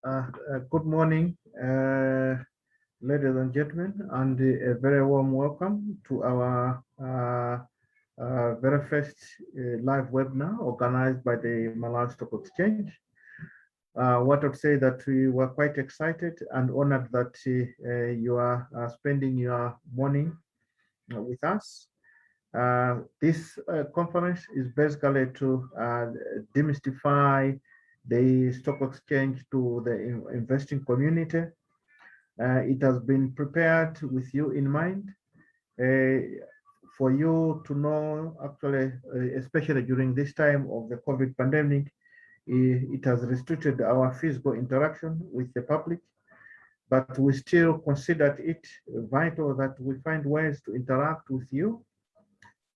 Good morning, ladies and gentlemen, and a very warm welcome to our very first live webinar organized by the Malawi Stock Exchange. What I'd say that we were quite excited and honored that you are spending your morning with us. This conference is basically to demystify the stock exchange to the investing community. It has been prepared with you in mind for you to know, actually, especially during this time of the COVID pandemic, it has restricted our physical interaction with the public, but we still considered it vital that we find ways to interact with you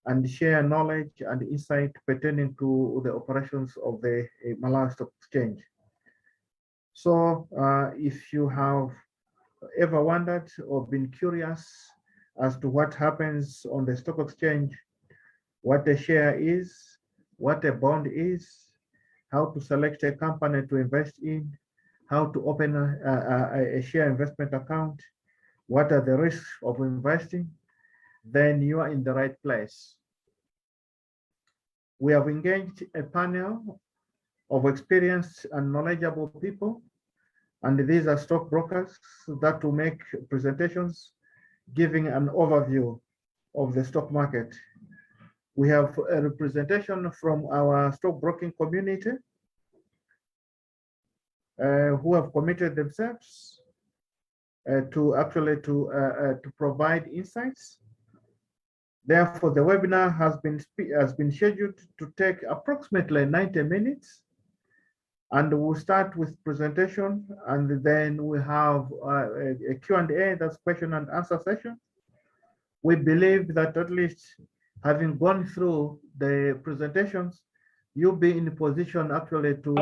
and share knowledge and insight pertaining to the operations of the Malawi Stock Exchange. So if you have ever wondered or been curious as to what happens on the stock exchange, what a share is, what a bond is, how to select a company to invest in, how to open a share investment account, what are the risks of investing, then you are in the right place. We have engaged a panel of experienced and knowledgeable people, and these are stockbrokers that will make presentations giving an overview of the stock market. We have a representation from our stockbroking community who have committed themselves to provide insights. Therefore, the webinar has been scheduled to take approximately 90 minutes, and we'll start with presentation, and then we have a Q&A, that's question and answer session. We believe that at least having gone through the presentations, you'll be in a position actually to,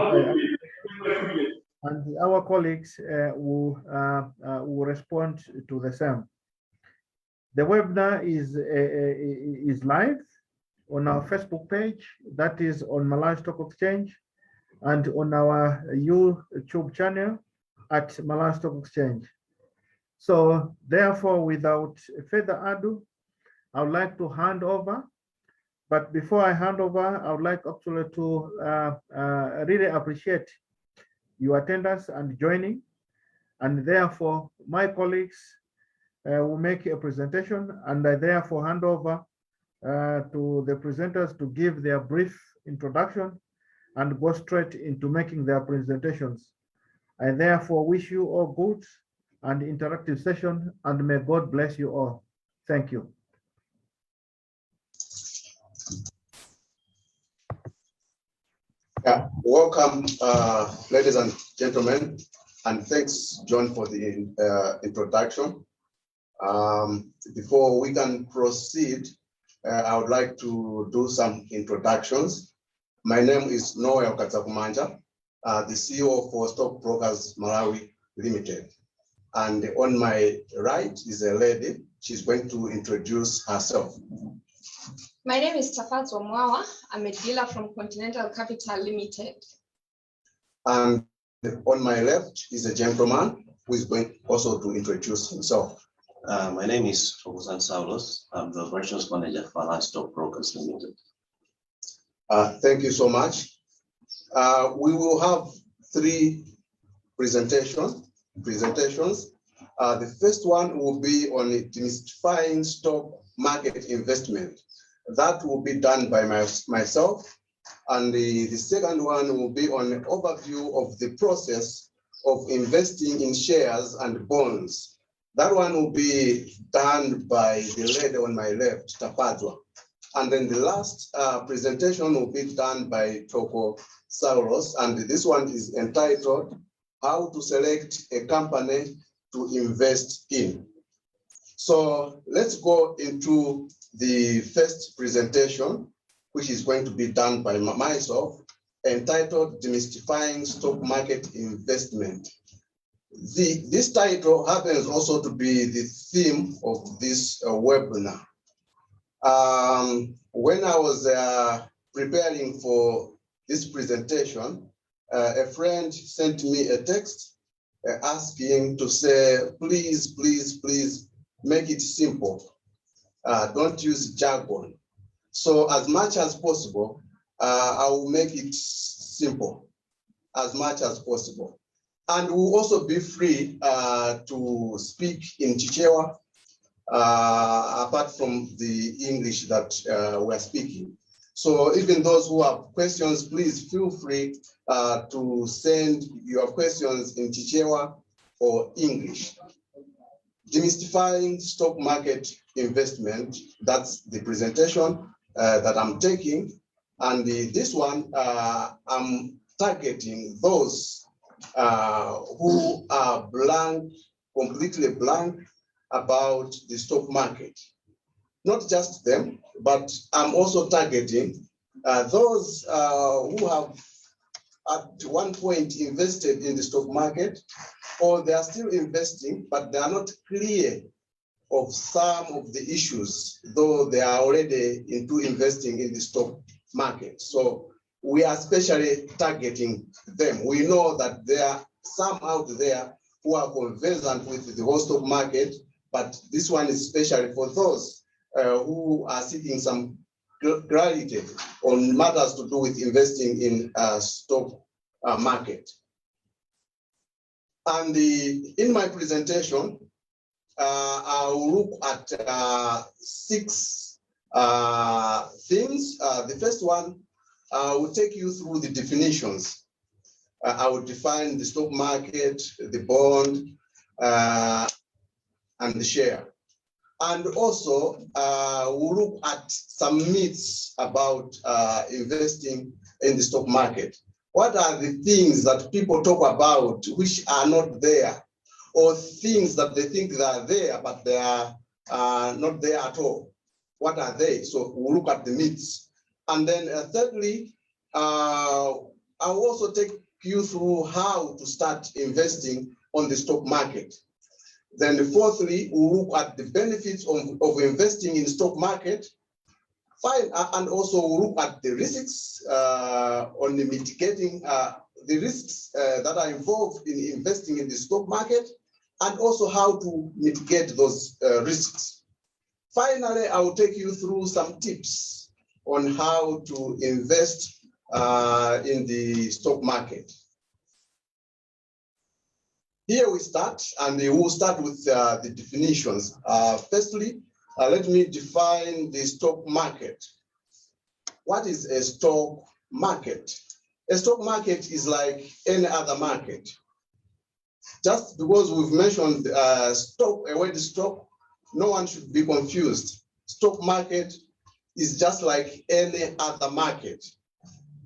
and our colleagues will respond to the same. The webinar is live on our Facebook page, that is on Malawi Stock Exchange, and on our YouTube channel at Malawi Stock Exchange. So therefore, without further ado, I would like to hand over. But before I hand over, I would like actually to really appreciate your attendance and joining. And therefore, my colleagues will make a presentation, and I therefore hand over to the presenters to give their brief introduction and go straight into making their presentations. I therefore wish you all good and interactive session, and may God bless you all. Thank you. Yeah, welcome, ladies and gentlemen, and thanks, John, for the introduction. Before we can proceed, I would like to do some introductions. My name is Noel Katsakumanja, the CEO for Stockbrokers Malawi Limited. And on my right is a lady. She's going to introduce herself. My name is Tafazo Mwawa. I'm a dealer from Continental Capital Limited. And on my left is a gentleman who is going also to introduce himself. My name is Rosan Saulos. I'm the operations manager for Malawi Stockbrokers Limited. Thank you so much. We will have three presentations. The first one will be on demystifying stock market investment. That will be done by myself. And the second one will be on an overview of the process of investing in shares and bonds. That one will be done by the lady on my left, Tapadwa. And then the last presentation will be done by Toko Saulos. And this one is entitled, How to Select a Company to Invest in. So let's go into the first presentation, which is going to be done by myself, entitled Demystifying Stock Market Investment. This title happens also to be the theme of this webinar. When I was preparing for this presentation, a friend sent me a text asking to say, please, please, please make it simple. Don't use jargon. So as much as possible, I will make it simple as much as possible. And we'll also be free to speak in Chichewa, apart from the English that we're speaking. So even those who have questions, please feel free to send your questions in Chichewa or English. Demystifying stock market investment, that's the presentation that I'm taking. And this one, I'm targeting those who are blank, completely blank about the stock market. Not just them, but I'm also targeting those who have at one point invested in the stock market, or they are still investing, but they are not clear of some of the issues, though they are already into investing in the stock market. So we are especially targeting them. We know that there are some out there who are conversant with the whole stock market, but this one is especially for those who are seeking some clarity on matters to do with investing in stock market. And in my presentation, I'll look at 6 things. The first one will take you through the definitions. I will define the stock market, the bond, and the share. And also, we'll look at some myths about investing in the stock market. What are the things that people talk about which are not there, or things that they think they are there, but they are not there at all? What are they? So we'll look at the myths. And then thirdly, I'll also take you through how to start investing on the stock market. Then fourthly, we'll look at the benefits of investing in the stock market. Fine, and also we'll look at the risks on the mitigating the risks that are involved in investing in the stock market, and also how to mitigate those risks. Finally, I will take you through some tips on how to invest in the stock market. Here we start, and we'll start with the definitions. Firstly, let me define the stock market. What is a stock market? A stock market is like any other market. Just because we've mentioned stock, a word stock, no one should be confused. Stock market is just like any other market.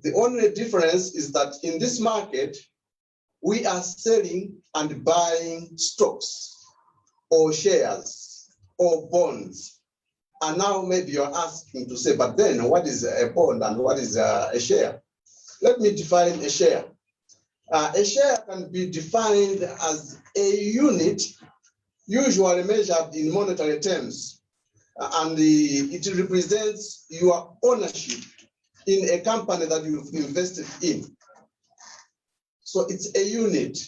The only difference is that in this market, we are selling and buying stocks or shares or bonds. And now maybe you're asking to say, but then what is a bond and what is a share? Let me define a share. A share can be defined as a unit, usually measured in monetary terms, and it represents your ownership in a company that you've invested in. So it's a unit.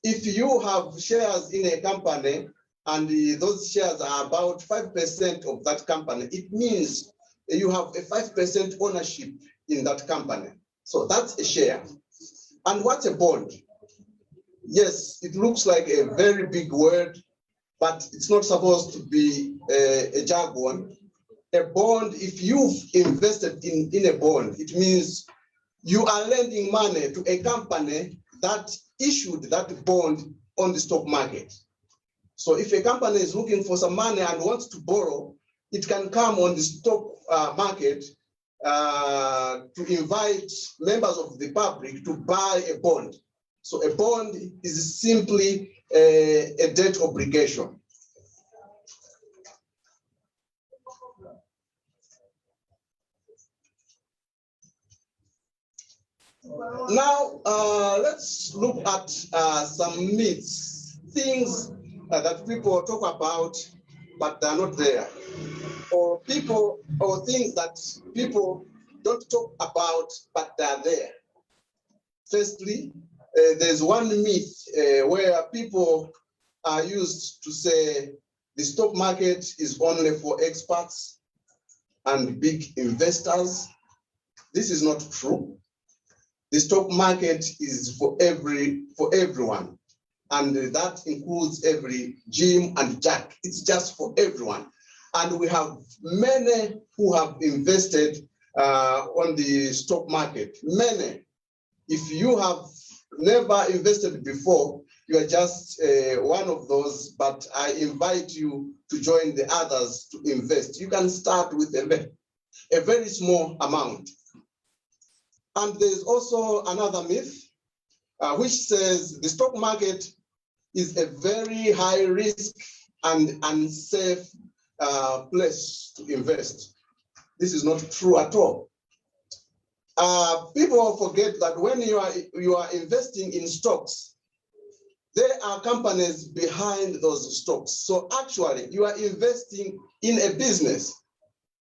If you have shares in a company and those shares are about 5% of that company, it means you have a 5% ownership in that company. So that's a share. And what's a bond? Yes, it looks like a very big word, but it's not supposed to be a jargon. A bond, if you've invested in a bond, it means you are lending money to a company that issued that bond on the stock market. So if a company is looking for some money and wants to borrow, it can come on the stock market to invite members of the public to buy a bond. So a bond is simply a debt obligation. Now, let's look at some myths, things that people talk about, but they're not there, or things that people don't talk about, but they're there. Firstly, there's one myth where people are used to say the stock market is only for experts and big investors. This is not true. The stock market is for everyone, and that includes every Jim and Jack. It's just for everyone. And we have many who have invested on the stock market. Many. If you have never invested before, you are just one of those, but I invite you to join the others to invest. You can start with a very small amount. And there's also another myth, which says the stock market is a very high risk and unsafe place to invest. This is not true at all. People forget that when you are investing in stocks, there are companies behind those stocks. So actually, you are investing in a business.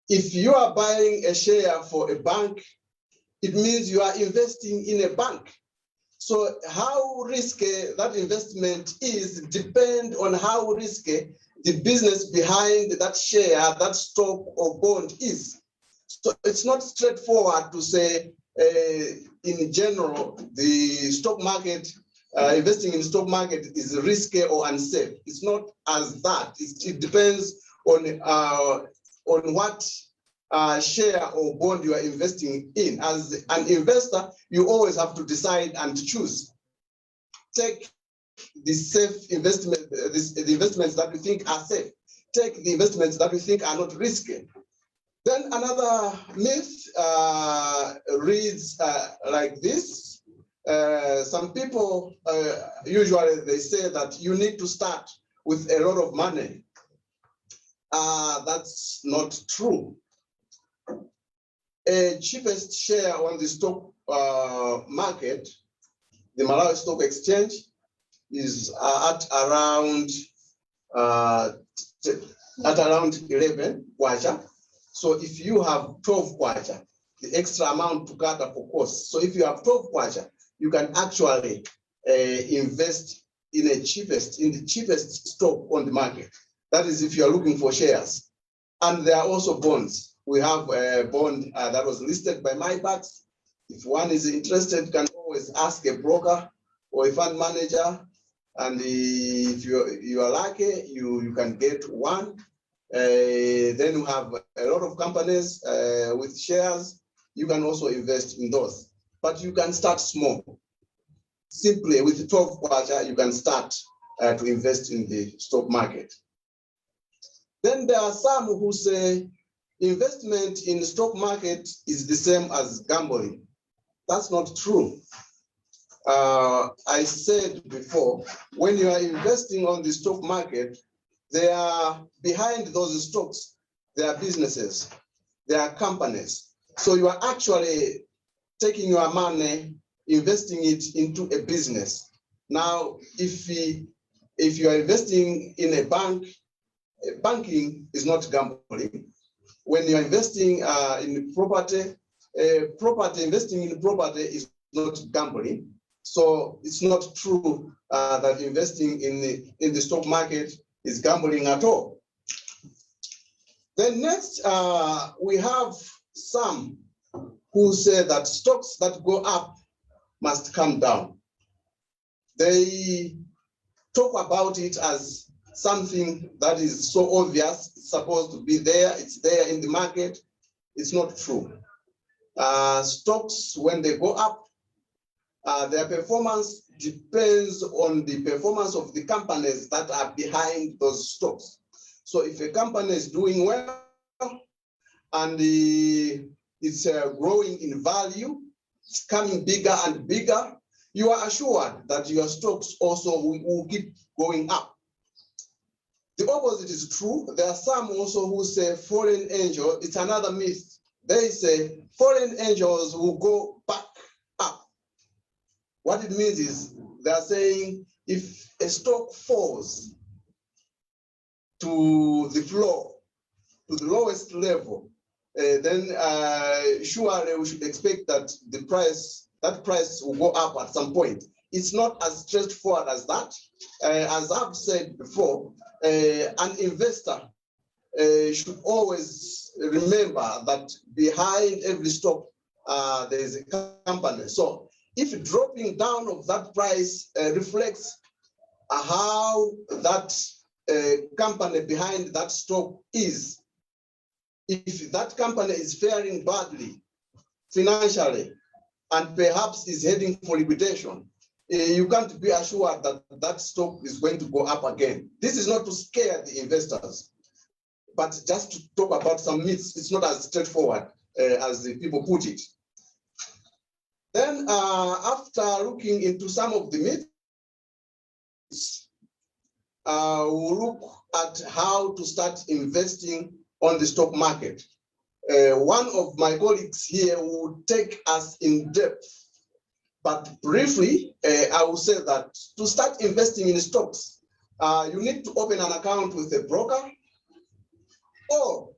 If you are buying a share for a bank, it means you are investing in a bank. So how risky that investment is depends on how risky the business behind that share, that stock or bond is. So it's not straightforward to say, in general, the stock market, investing in the stock market is risky or unsafe. It's not as that. It depends on what share or bond you are investing in. As an investor, you always have to decide and choose. Take the safe investment, the investments that you think are safe. Take the investments that you think are not risky. Then another myth reads like this. Some people usually they say that you need to start with a lot of money. That's not true. A cheapest share on the stock market, the Malawi Stock Exchange, is at around 11 kwacha. So if you have 12 kwacha, the extra amount to cater for costs. So if you have 12 kwacha, you can actually invest in the cheapest stock on the market. That is if you are looking for shares. And there are also bonds. We have a bond that was listed by MyBax. If one is interested, can always ask a broker or a fund manager. And if you are lucky, you can get one. Then you have a lot of companies with shares. You can also invest in those. But you can start small. Simply with 12 kwacha, you can start to invest in the stock market. Then there are some who say investment in the stock market is the same as gambling. That's not true. I said before, when you are investing on the stock market, they are behind those stocks. There are businesses, there are companies. So you are actually taking your money, investing it into a business. Now, if you are investing in a bank, banking is not gambling. When you are investing in property, investing in property is not gambling. So it's not true that investing in the stock market is gambling at all. Then next, we have some who say that stocks that go up must come down. They talk about it as something that is so obvious, it's supposed to be there, it's there in the market. It's not true. Stocks, when they go up, their performance depends on the performance of the companies that are behind those stocks. So if a company is doing well and it's growing in value, it's coming bigger and bigger, you are assured that your stocks also will keep going up. The opposite is true. There are some also who say foreign angels. It's another myth. They say foreign angels will go back up. What it means is they are saying if a stock falls to the floor, to the lowest level, then surely we should expect that the price that price will go up at some point. It's not as straightforward as that. As I've said before, an investor should always remember that behind every stock, there is a company. So if dropping down of that price reflects how that company behind that stock is, if that company is faring badly financially and perhaps is heading for liquidation, you can't be assured that that stock is going to go up again. This is not to scare the investors, but just to talk about some myths. It's not as straightforward as the people put it. Then after looking into some of the myths, we'll look at how to start investing on the stock market. One of my colleagues here will take us in depth, but briefly, I will say that to start investing in stocks, you need to open an account with a broker, or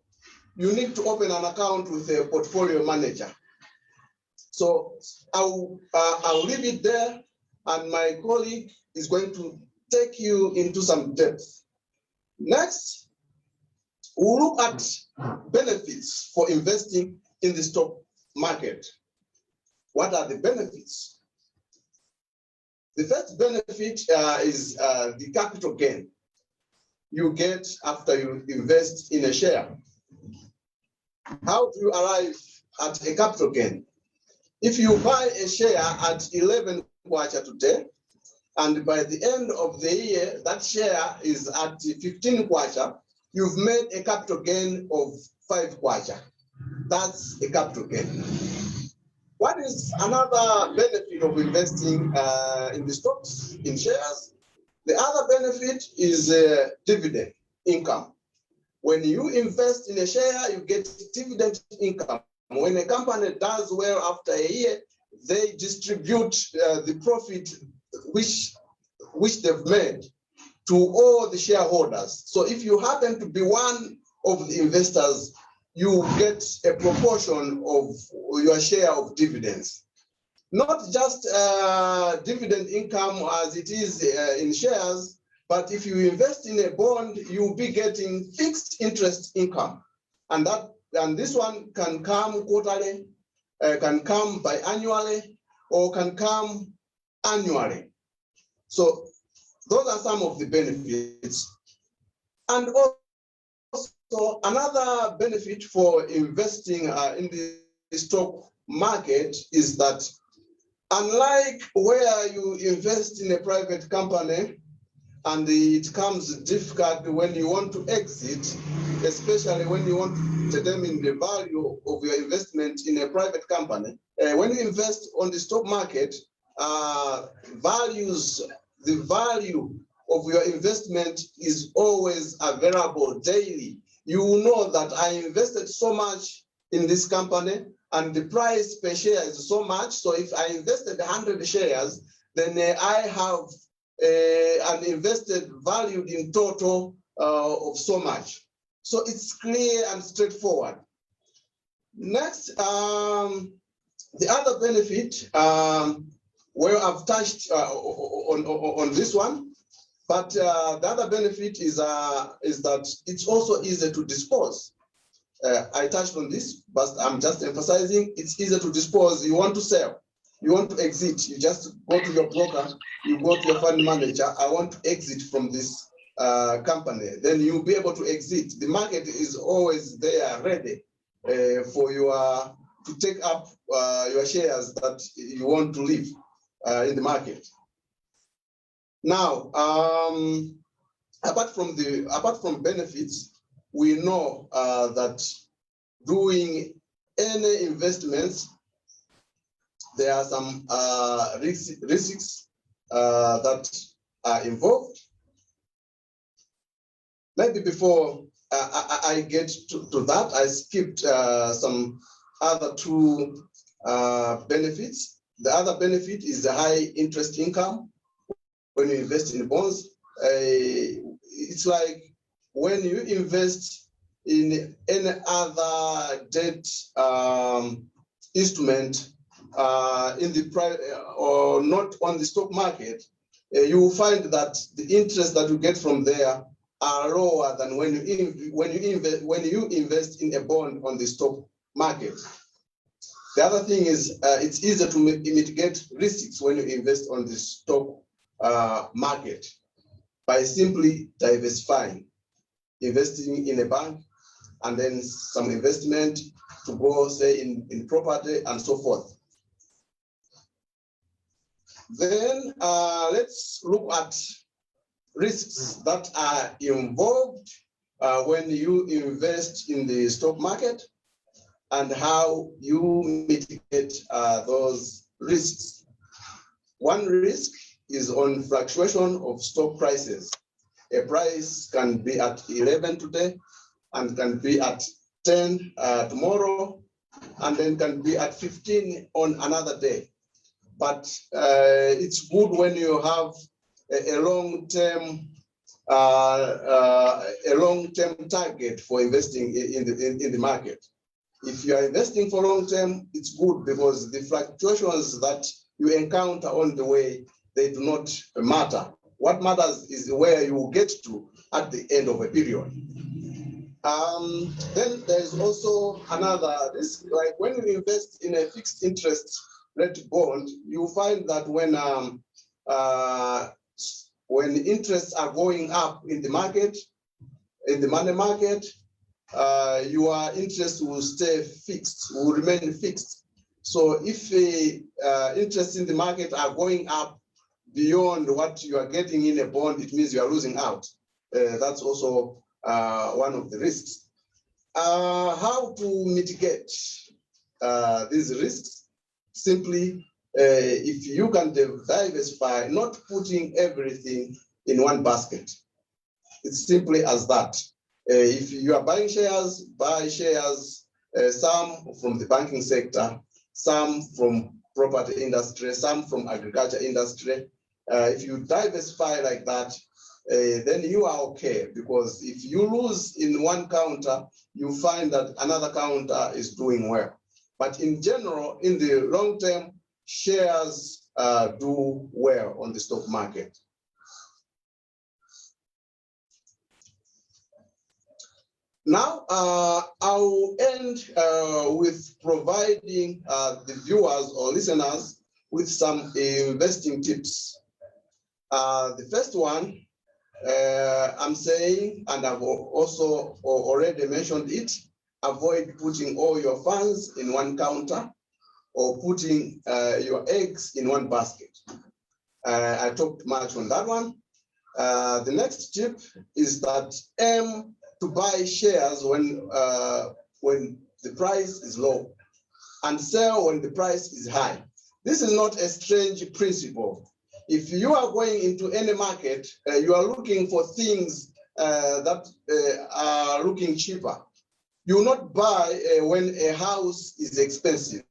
you need to open an account with a portfolio manager. So I'll leave it there, and my colleague is going to take you into some depth. Next, we'll look at benefits for investing in the stock market. What are the benefits? The first benefit is the capital gain you get after you invest in a share. How do you arrive at a capital gain? If you buy a share at 11 kwacha today, and by the end of the year, that share is at 15 kwacha, you've made a capital gain of 5 kwacha. That's a capital gain. What is another benefit of investing in the stocks, in shares? The other benefit is dividend income. When you invest in a share, you get dividend income. When a company does well after a year, they distribute the profit which they've made to all the shareholders. So if you happen to be one of the investors, you get a proportion of your share of dividends. Not just dividend income as it is in shares, but if you invest in a bond, you'll be getting fixed interest income. And this one can come quarterly, can come biannually, or can come annually. So those are some of the benefits. And also another benefit for investing in the stock market is that unlike where you invest in a private company and it comes difficult when you want to exit, especially when you want to determine the value of your investment in a private company, when you invest on the stock market, the value of your investment is always available daily. You will know that I invested so much in this company and the price per share is so much. So if I invested 100 shares, then I have an invested value in total of so much. So it's clear and straightforward. Next, the other benefit, where I've touched on this one, but the other benefit is that it's also easy to dispose. I touched on this, but I'm just emphasizing it's easy to dispose. You want to sell, you want to exit, you just go to your broker, you go to your fund manager, I want to exit from this company, then you'll be able to exit. The market is always there ready for you to take up your shares that you want to leave in the market. Now, apart from benefits, we know that doing any investments, there are some risks that are involved. Maybe before I get to that, I skipped some other two benefits. The other benefit is the high interest income when you invest in bonds. It's like when you invest in any other debt instrument, in the or not on the stock market, you will find that the interest that you get from there are lower than when you invest in a bond on the stock market. The other thing is it's easier to mitigate risks when you invest on the stock market by simply diversifying, investing in a bank, and then some investment to go, say, in property and so forth. Then let's look at risks that are involved when you invest in the stock market and how you mitigate those risks. One risk is on fluctuation of stock prices. A price can be at 11 today and can be at 10 tomorrow, and then can be at 15 on another day. But it's good when you have a long-term target for investing in the market. If you are investing for long-term, it's good because the fluctuations that you encounter on the way, they do not matter. What matters is where you will get to at the end of a period. Then there's also another risk, like when you invest in a fixed interest rate bond, you find that when interests are going up in the market, in the money market, your interest will stay fixed, will remain fixed. So if interests in the market are going up beyond what you are getting in a bond, it means you are losing out. That's also one of the risks. How to mitigate these risks? Simply, if you can diversify, not putting everything in one basket. It's simply as that. If you are buying shares, buy shares, some from the banking sector, some from property industry, some from agriculture industry. If you diversify like that, then you are okay, because if you lose in one counter, you find that another counter is doing well. But in general, in the long term, shares do well on the stock market. Now, I'll end with providing the viewers or listeners with some investing tips. The first one, I'm saying, and I've also already mentioned it, avoid putting all your funds in one counter or putting your eggs in one basket. I talked much on that one. The next tip is that aim to buy shares when the price is low and sell when the price is high. This is not a strange principle. If you are going into any market, you are looking for things that are looking cheaper. You will not buy when a house is expensive.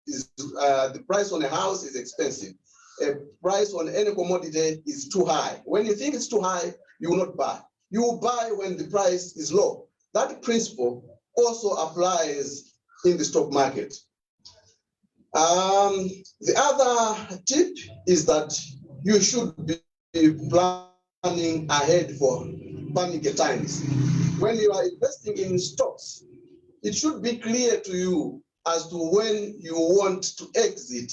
The price on a house is expensive. A price on any commodity is too high. When you think it's too high, you will not buy. You will buy when the price is low. That principle also applies in the stock market. The other tip is that you should be planning ahead for panic times. When you are investing in stocks, it should be clear to you as to when you want to exit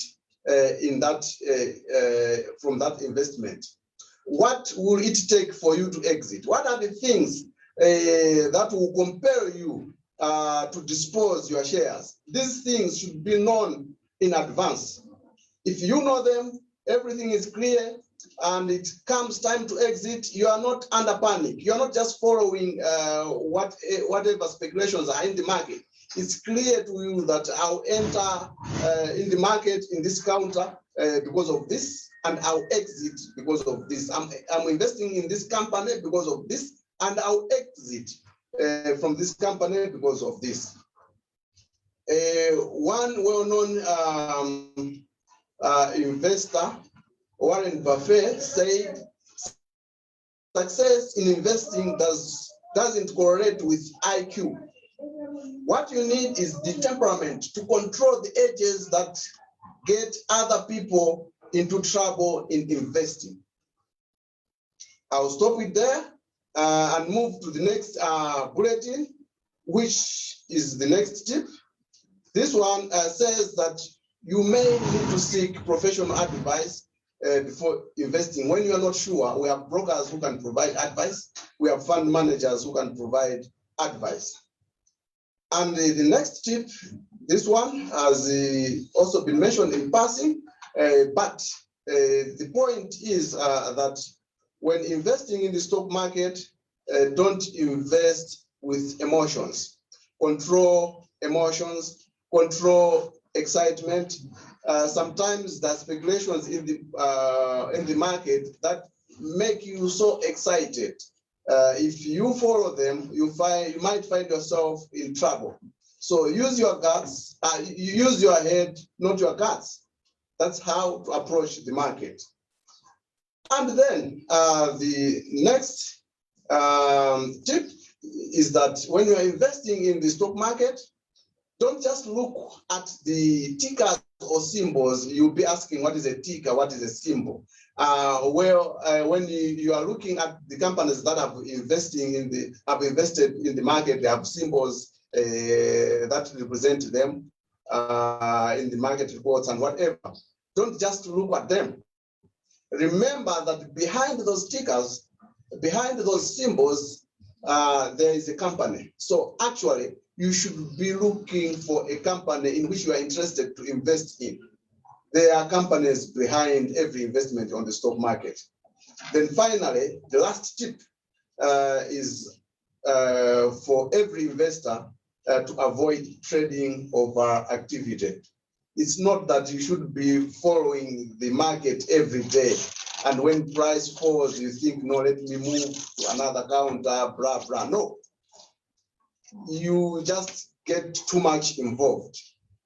from that investment. What will it take for you to exit? What are the things that will compel you to dispose your shares? These things should be known in advance. If you know them, everything is clear, and it comes time to exit, you are not under panic. You are not just following whatever speculations are in the market. It's clear to you that I'll enter in the market in this counter because of this, and I'll exit because of this. I'm investing in this company because of this, and I'll exit from this company because of this. One well-known investor, Warren Buffett, said, success in investing doesn't correlate with IQ. What you need is the temperament to control the edges that get other people into trouble in investing. I'll stop it there and move to the next bulletin, which is the next tip. This one says that you may need to seek professional advice before investing. When you are not sure, we have brokers who can provide advice. We have fund managers who can provide advice. And the next tip, this one has also been mentioned in passing, but the point is that when investing in the stock market, don't invest with emotions. Control emotions, control excitement. Sometimes there are speculations in the market that make you so excited. If you follow them, you might find yourself in trouble. So use your guts, use your head, not your guts. That's how to approach the market. And then the next tip is that when you are investing in the stock market, don't just look at the tickers or symbols. You'll be asking, what is a ticker? What is a symbol? When you are looking at the companies that have invested in the market, they have symbols that represent them in the market reports and whatever. Don't just look at them. Remember that behind those tickers, behind those symbols, there is a company. So actually, you should be looking for a company in which you are interested to invest in. There are companies behind every investment on the stock market. Then finally, the last tip is for every investor to avoid trading over activity. It's not that you should be following the market every day. And when price falls, you think, no, let me move to another counter, blah, blah. No. You just get too much involved.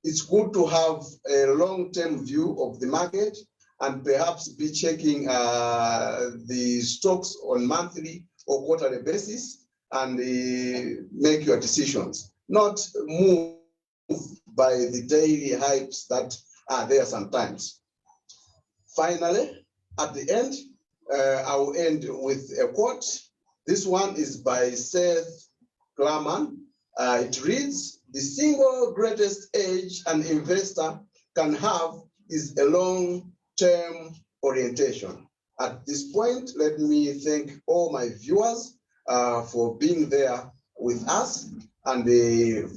It's good to have a long-term view of the market and perhaps be checking the stocks on monthly or quarterly basis and make your decisions, not move by the daily hypes that are there sometimes. Finally, at the end, I will end with a quote. This one is by Seth Klarman. It reads, "The single greatest edge an investor can have is a long-term orientation." At this point, let me thank all my viewers for being there with us. And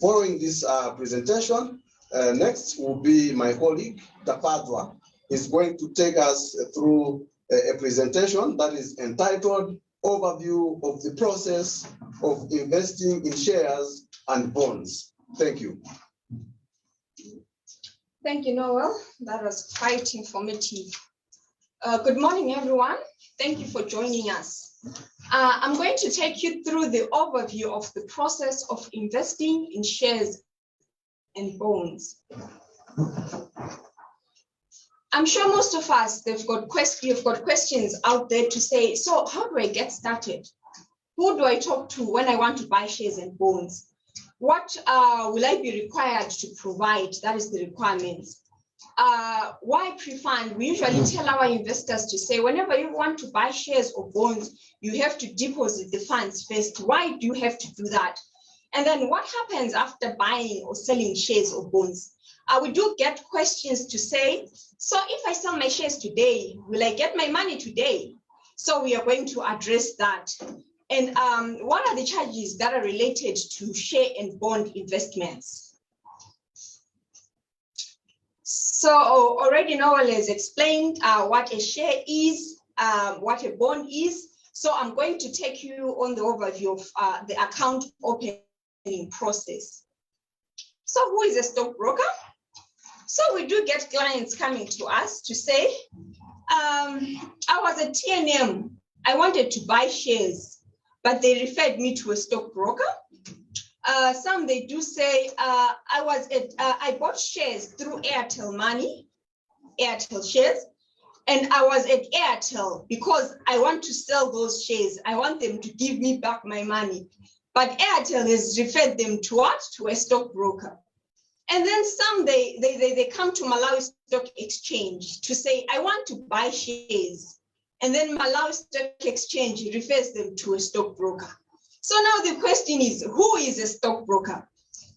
following this presentation, next will be my colleague, Tapadwa. He's going to take us through a presentation that is entitled Overview of the Process of Investing in Shares and Bonds. Thank you. Thank you, Noel. That was quite informative. Good morning, everyone. Thank you for joining us. I'm going to take you through the overview of the process of investing in shares and bonds. I'm sure most of us, you've got questions out there to say, so how do I get started? Who do I talk to when I want to buy shares and bonds? What will I be required to provide? That is the requirements. Why pre-fund? We usually tell our investors to say, whenever you want to buy shares or bonds, you have to deposit the funds first. Why do you have to do that? And then what happens after buying or selling shares or bonds? We do get questions to say, so if I sell my shares today, will I get my money today? So we are going to address that. And what are the charges that are related to share and bond investments? So already Noel has explained what a share is, what a bond is. So I'm going to take you on the overview of the account opening process. So who is a stockbroker? So we do get clients coming to us to say, I was at TNM, I wanted to buy shares, but they referred me to a stockbroker. Some they do say, I bought shares through Airtel Money, Airtel shares, and I was at Airtel because I want to sell those shares. I want them to give me back my money. But Airtel has referred them to what? To a stockbroker. And then some, they come to Malawi Stock Exchange to say, I want to buy shares. And then Malawi Stock Exchange refers them to a stockbroker. So now the question is, who is a stockbroker?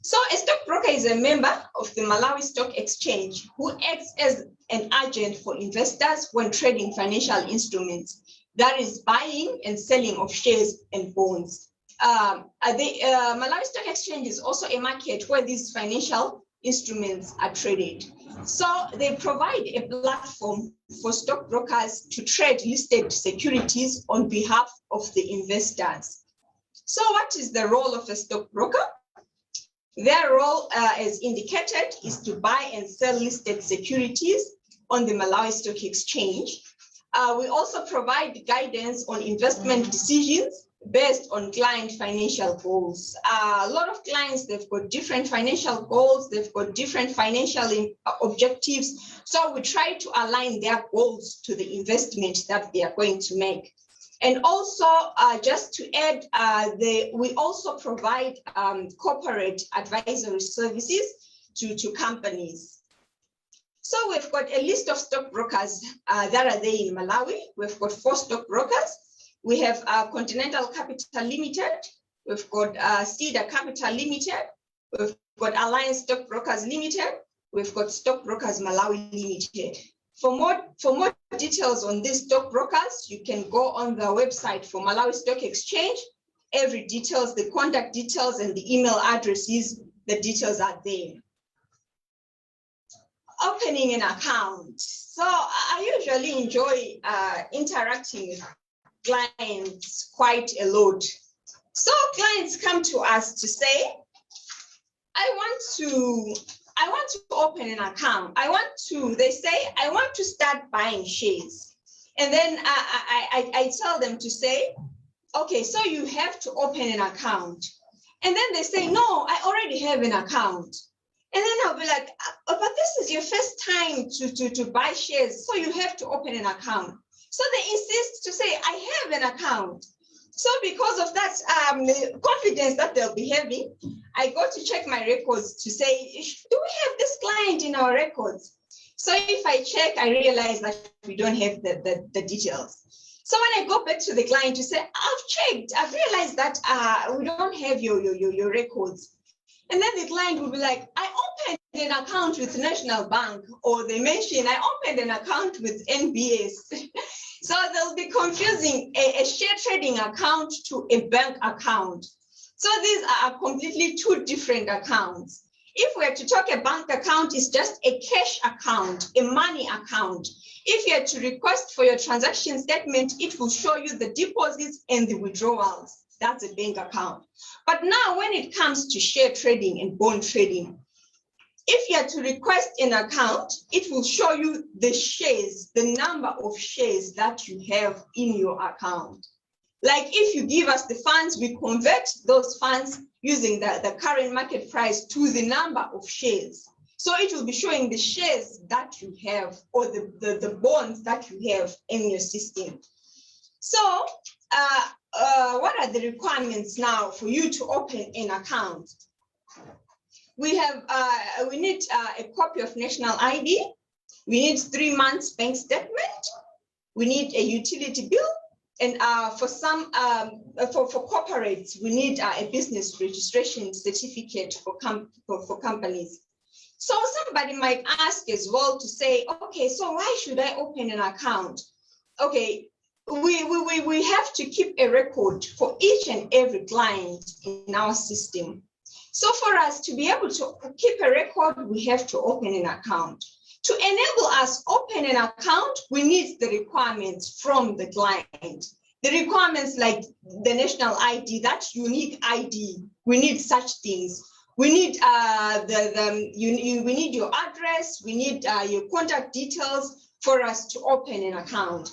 So a stockbroker is a member of the Malawi Stock Exchange who acts as an agent for investors when trading financial instruments, that is buying and selling of shares and bonds. Malawi Stock Exchange is also a market where these financial instruments are traded. So they provide a platform for stockbrokers to trade listed securities on behalf of the investors. So what is the role of a stockbroker? Their role, as indicated, is to buy and sell listed securities on the Malawi Stock Exchange. We also provide guidance on investment decisions based on client financial goals. A lot of clients, they've got different financial goals, they've got different financial objectives. So we try to align their goals to the investment that they are going to make. And also, just to add, we also provide corporate advisory services to companies. So we've got a list of stockbrokers that are there in Malawi. We've got 4 stockbrokers. We have Continental Capital Limited. We've got Csd Capital Limited. We've got Alliance Stockbrokers Limited. We've got Stockbrokers Malawi Limited. For more details on these stockbrokers, you can go on the website for Malawi Stock Exchange. Every details, the contact details and the email addresses, the details are there. Opening an account. So I usually enjoy interacting with clients quite a lot. So clients come to us to say, I want to open an account. They say, I want to start buying shares. And then I tell them to say, okay, so you have to open an account. And then they say, no, I already have an account. And then I'll be like, but this is your first time to buy shares, so you have to open an account. So they insist to say, I have an account. So because of that confidence that they'll be having, I go to check my records to say, do we have this client in our records? So if I check, I realize that we don't have the details. So when I go back to the client to say, I've checked, I've realized that we don't have your records. And then the client will be like, I opened an account with National Bank, or they mention, I opened an account with NBS. So they'll be confusing a share trading account to a bank account. So these are completely 2 different accounts. If we're to talk a bank account, it's just a cash account, a money account. If you're to request for your transaction statement, it will show you the deposits and the withdrawals. That's a bank account. But now when it comes to share trading and bond trading, if you are to request an account, it will show you the shares, the number of shares that you have in your account. Like if you give us the funds, we convert those funds using the current market price to the number of shares. So it will be showing the shares that you have, or the bonds that you have in your system. So what are the requirements now for you to open an account? We need a copy of national ID. We need 3 months bank statement. We need a utility bill. And for corporates, we need a business registration certificate for companies. So somebody might ask as well to say, okay, so why should I open an account? Okay, we have to keep a record for each and every client in our system. So for us to be able to keep a record, we have to open an account. To enable us open an account, we need the requirements from the client. The requirements like the national ID, that unique ID, we need such things. We need we need your address, we need your contact details for us to open an account.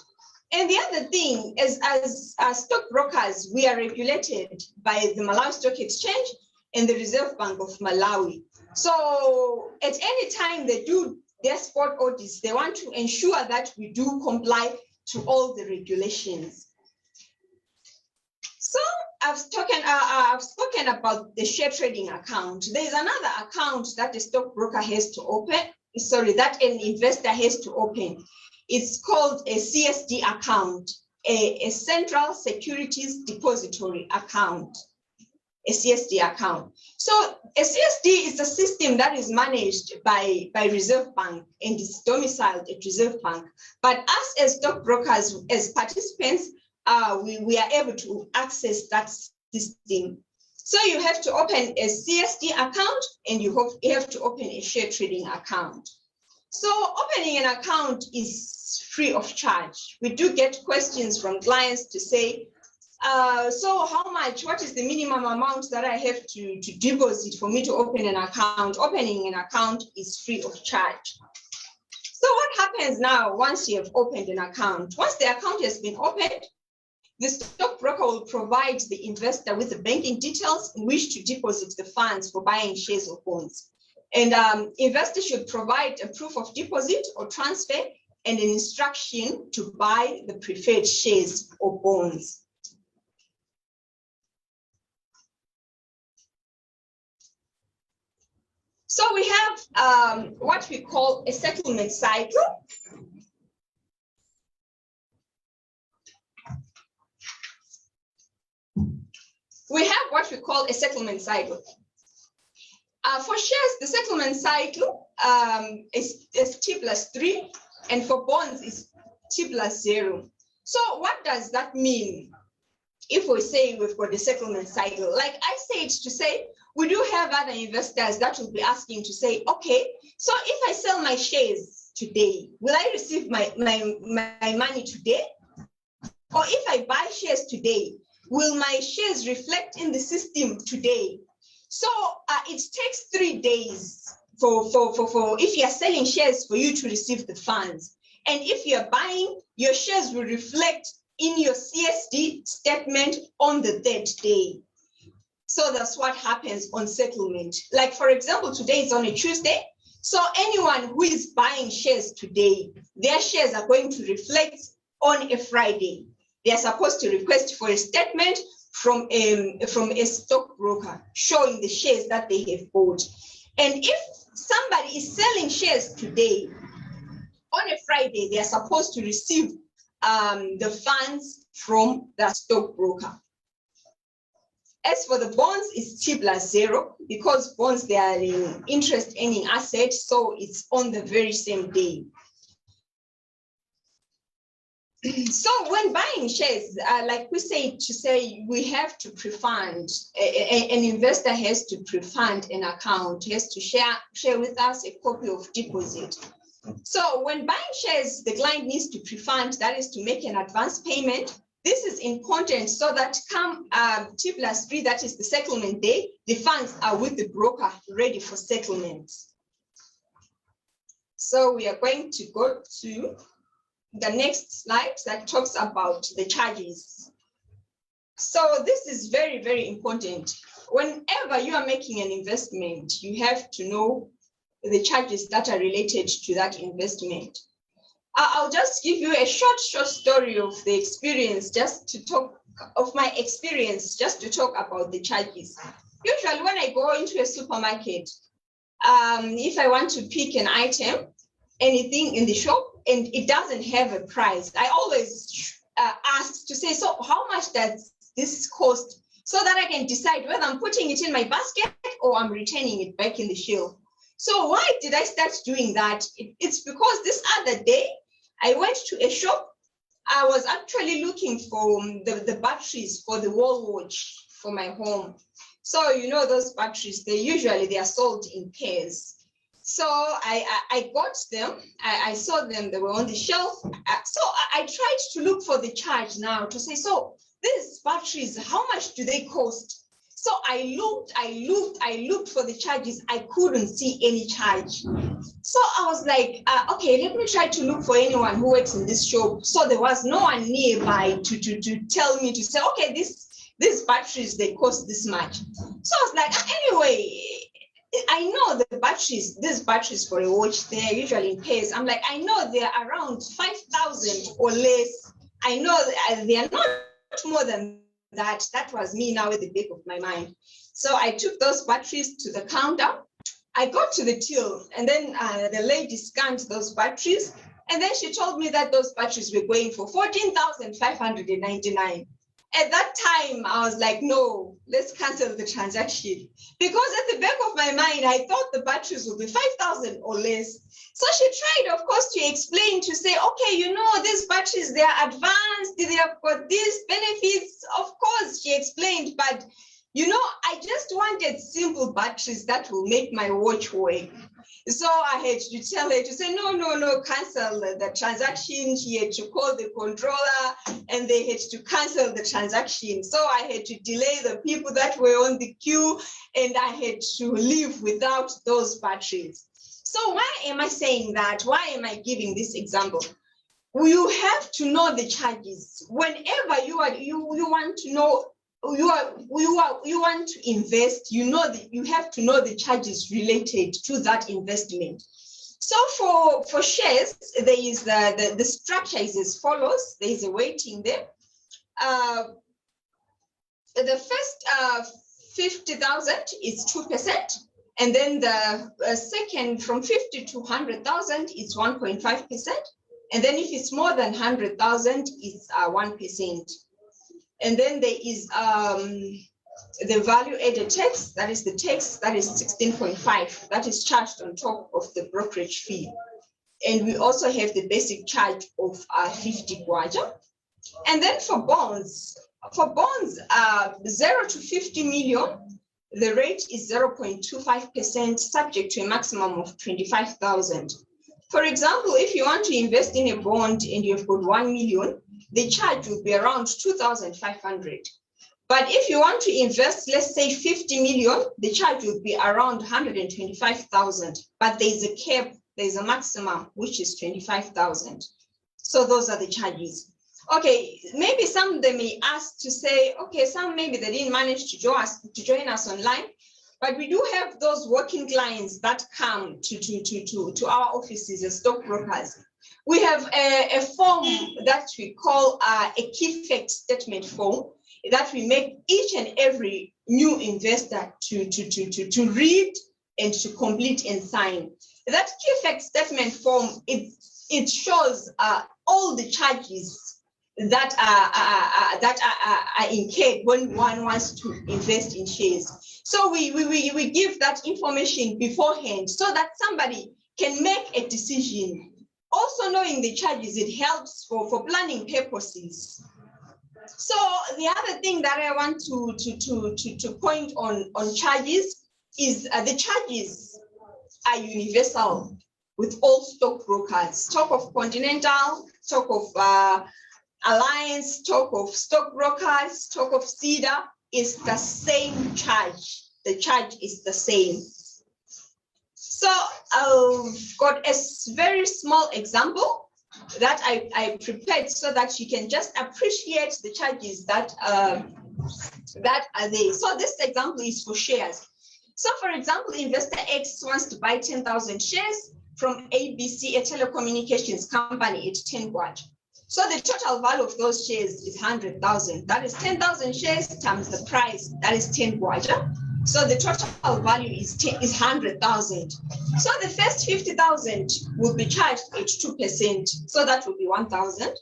And the other thing is, as stockbrokers, we are regulated by the Malawi Stock Exchange and the Reserve Bank of Malawi. So at any time they do their spot audits, they want to ensure that we do comply to all the regulations. So I've spoken about the share trading account. There's another account that a stockbroker has to open. Sorry, that an investor has to open. It's called a CSD account, a Central Securities Depository account, a CSD account. So a CSD is a system that is managed by Reserve Bank and is domiciled at Reserve Bank. But us as stockbrokers, as participants, we are able to access that system. So you have to open a CSD account and you have to open a share trading account. So opening an account is free of charge. We do get questions from clients to say, so how much, what is the minimum amount that I have to deposit for me to open an account? Opening an account is free of charge. So what happens now once you have opened an account? Once the account has been opened, the stockbroker will provide the investor with the banking details in which to deposit the funds for buying shares or bonds. And investor should provide a proof of deposit or transfer and an instruction to buy the preferred shares or bonds. So we have what we call a settlement cycle. We have what we call a settlement cycle. For shares, the settlement cycle is T+3, and for bonds is T+0. So what does that mean? If we say we've got a settlement cycle, like I said, to say, we do have other investors that will be asking to say, okay, so if I sell my shares today, will I receive my money today? Or if I buy shares today, will my shares reflect in the system today? So it takes 3 days for if you're selling shares for you to receive the funds. And if you're buying, your shares will reflect in your CSD statement on the 3rd day. So that's what happens on settlement. Like, for example, today is on a Tuesday. So anyone who is buying shares today, their shares are going to reflect on a Friday. They are supposed to request for a statement from a stockbroker showing the shares that they have bought. And if somebody is selling shares today, on a Friday, they are supposed to receive the funds from the stockbroker. As for the bonds, it's T+0 because bonds, they are an interest earning asset, so it's on the very same day. So when buying shares, like we say, we have to pre-fund, an investor has to pre-fund an account, has to share with us a copy of deposit. So when buying shares, the client needs to pre-fund, that is to make an advance payment. This is important so that come T+3, that is the settlement day, the funds are with the broker ready for settlement. So we are going to go to the next slide that talks about the charges. So this is very, very important. Whenever you are making an investment, you have to know the charges that are related to that investment. I'll just give you a short story of the experience, just to talk of my experience, just to talk about the charges. Usually when I go into a supermarket, if I want to pick an item, anything in the shop, and it doesn't have a price, I always ask to say, so how much does this cost? So that I can decide whether I'm putting it in my basket or I'm returning it back in the shelf. So why did I start doing that? It's because this other day, I went to a shop. I was actually looking for the batteries for the wall watch for my home. So, you know, those batteries, they are sold in pairs. So I got them, I saw them, they were on the shelf. So I tried to look for the charge now to say, so these batteries, how much do they cost? So I looked for the charges. I couldn't see any charge. So I was like, okay, let me try to look for anyone who works in this shop. So there was no one nearby to tell me to say, okay, these batteries, they cost this much. So I was like, anyway, I know the batteries, these batteries for a watch, they're usually in pairs. I'm like, I know they're around 5,000 or less. I know they are not more than that was me now at the back of my mind. So I took those batteries to the counter. I got to the till, and then the lady scanned those batteries, and then she told me that those batteries were going for 14,599. At that time, I was like, no, let's cancel the transaction. Because at the back of my mind, I thought the batteries would be 5,000 or less. So she tried, of course, to explain, to say, okay, you know, these batteries, they are advanced, they have got these benefits. Of course, she explained, but, you know, I just wanted simple batteries that will make my watch work. So I had to tell her to say, no, cancel the transaction. She had to call the controller and they had to cancel the transaction. So I had to delay the people that were on the queue and I had to leave without those batteries. So why am I saying that? Why am I giving this example? You have to know the charges. Whenever you want to know, you want to invest, you have to know the charges related to that investment. So for shares, there is the structure is as follows. There is a weighting there. The first 50,000 is 2%, and then the second from 50 to 100,000 is 1.5%, and then if it's more than 100,000, it's 1%. And then there is the value added tax, that is the tax, that is 16.5, that is charged on top of the brokerage fee. And we also have the basic charge of 50 kwacha. And then for bonds 0 to 50 million, the rate is 0.25%, subject to a maximum of 25,000. For example, if you want to invest in a bond and you've got 1 million, the charge will be around 2,500. But if you want to invest, let's say 50 million, the charge will be around 125,000. But there's a cap, there's a maximum, which is 25,000. So those are the charges. Okay, maybe some of them may ask to say, okay, some maybe they didn't manage to join us online, but we do have those working clients that come to our offices as stockbrokers. We have a form that we call a key fact statement form that we make each and every new investor to read and to complete and sign. That key fact statement form, it shows all the charges that are incurred when one wants to invest in shares. So we give that information beforehand so that somebody can make a decision. Also knowing the charges, it helps for planning purposes. So the other thing that I want to point on charges is the charges are universal with all stockbrokers. Stock of Continental, stock of Alliance, stock of stockbrokers, stock of Cedar is the same charge. The charge is the same. So I've got a very small example that I prepared so that you can just appreciate the charges that are there. So this example is for shares. So for example, investor X wants to buy 10,000 shares from ABC, a telecommunications company, at 10 kwacha. So the total value of those shares is 100,000. That is 10,000 shares times the price, that is 10 kwacha. So the total value is 100,000. So the first 50,000 will be charged at 2%. So that will be 1,000.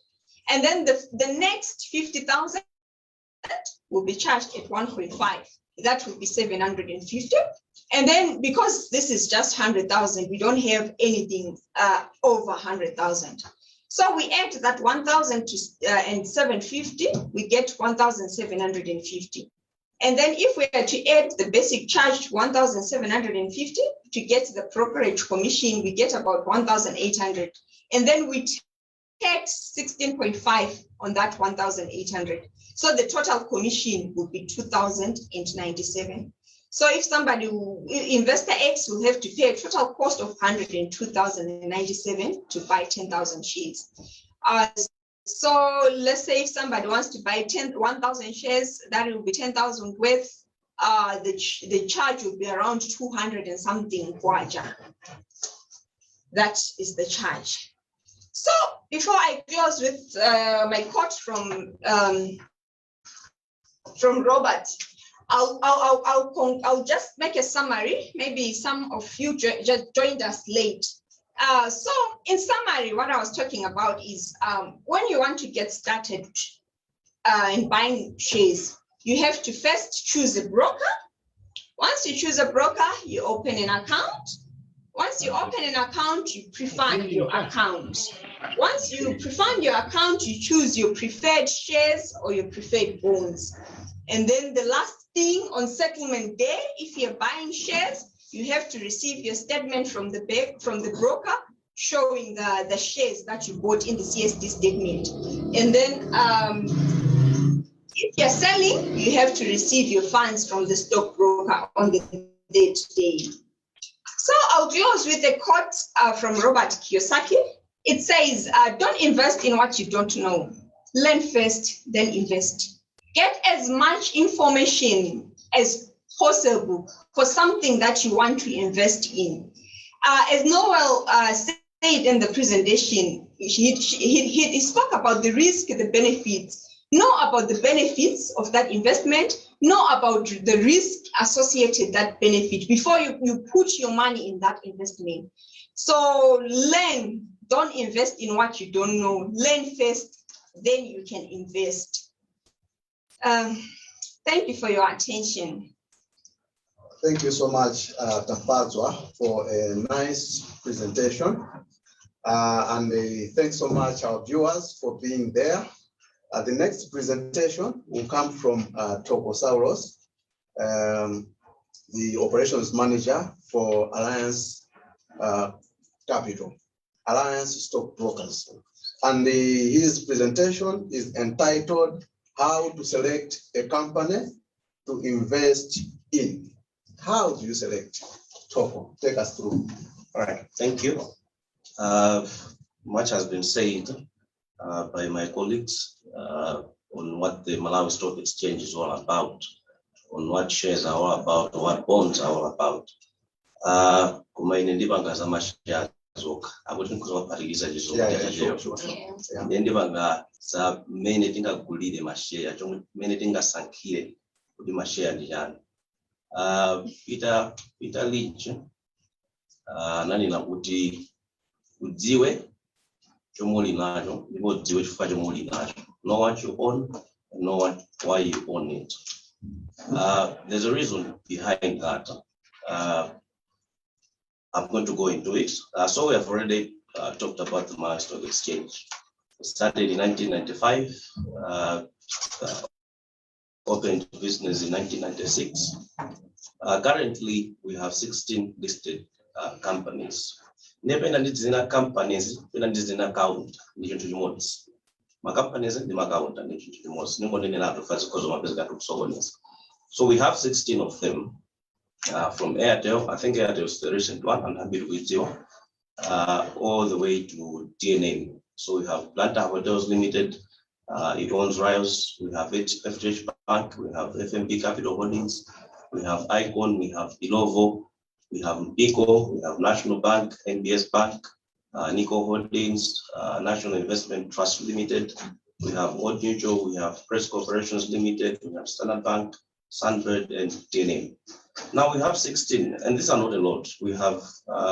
And then the next 50,000 will be charged at 1.5. That will be 750. And then because this is just 100,000, we don't have anything over 100,000. So we add that 1,000 and 750, we get 1,750. And then if we are to add the basic charge, 1,750, to get the brokerage commission, we get about 1,800. And then we tax 16.5 on that 1,800. So the total commission will be 2,097. So if somebody, investor X will have to pay a total cost of 102,097 to buy 10,000 shares. So let's say if somebody wants to buy 1,000 shares, that will be 10,000 worth. The charge will be around 200 and something kwacha. That is the charge. So before I close with my quote from from Robert. I'll just make a summary. Maybe some of you just joined us late. So in summary, what I was talking about is when you want to get started in buying shares, you have to first choose a broker. Once you choose a broker, you open an account. Once you open an account, you pre-fund your account. Once you pre-fund your account, you choose your preferred shares or your preferred bonds. And then the last thing on settlement day, if you're buying shares, you have to receive your statement from the bank, from the broker, showing the shares that you bought in the CSD statement. And then if you're selling, you have to receive your funds from the stockbroker on the day. So I'll close with a quote from Robert Kiyosaki. It says, don't invest in what you don't know. Learn first, then invest. Get as much information as possible for something that you want to invest in. As Noel said in the presentation, he spoke about the risk, the benefits. Know about the benefits of that investment, know about the risk associated that benefit before you put your money in that investment. So learn, don't invest in what you don't know. Learn first, then you can invest. Thank you for your attention. Thank you so much, Tafazwa, for a nice presentation. And thanks so much our viewers for being there. The next presentation will come from Tokosaurus, the operations manager for Alliance Capital, Alliance Stockbrokers. And his presentation is entitled, How to Select a Company to Invest in. How do you select? Toko, take us through. All right, thank you. Much has been said by my colleagues on what the Malawi Stock Exchange is all about, on what shares are all about, what bonds are all about. Kumaine ndibanga za mashare zoka. Akuti nkuzopatiliza chizoka. Ndibanga za mene tingagulire mashare, chomwe mene tingasankhire kuti mashare ndi chani. Peter Lynch nanena kuti udziwe chomuli nacho ndipo udziwe chifukwa chomuli nacho. Know what you own and know why you own it. There's a reason behind that. I'm going to go into it. So we have already talked about the Malawi Stock Exchange. It started in 1995, opened business in 1996. Currently, we have 16 listed companies. Nependa ndizina companies, penda ndizina account, ndicho chimodzi. Ma companies ndi ma account ndicho chimodzi. Ningo nene nato fazi kozo mapezeka tukusokoneza. So we have 16 of them. From Airtel, I think Airtel is the recent one, I'm happy with you, all the way to DNA. So we have Planta Hotels Limited, it owns Rios, we have FH Bank, we have FMP Capital Holdings, we have Icon, we have Ilovo, we have Mpiko, we have National Bank, NBS Bank, Nico Holdings, National Investment Trust Limited, we have Old Mutual, we have Press Corporations Limited, we have Standard Bank, Sunbird, and DNA. Now we have 16, and these are not a lot. We have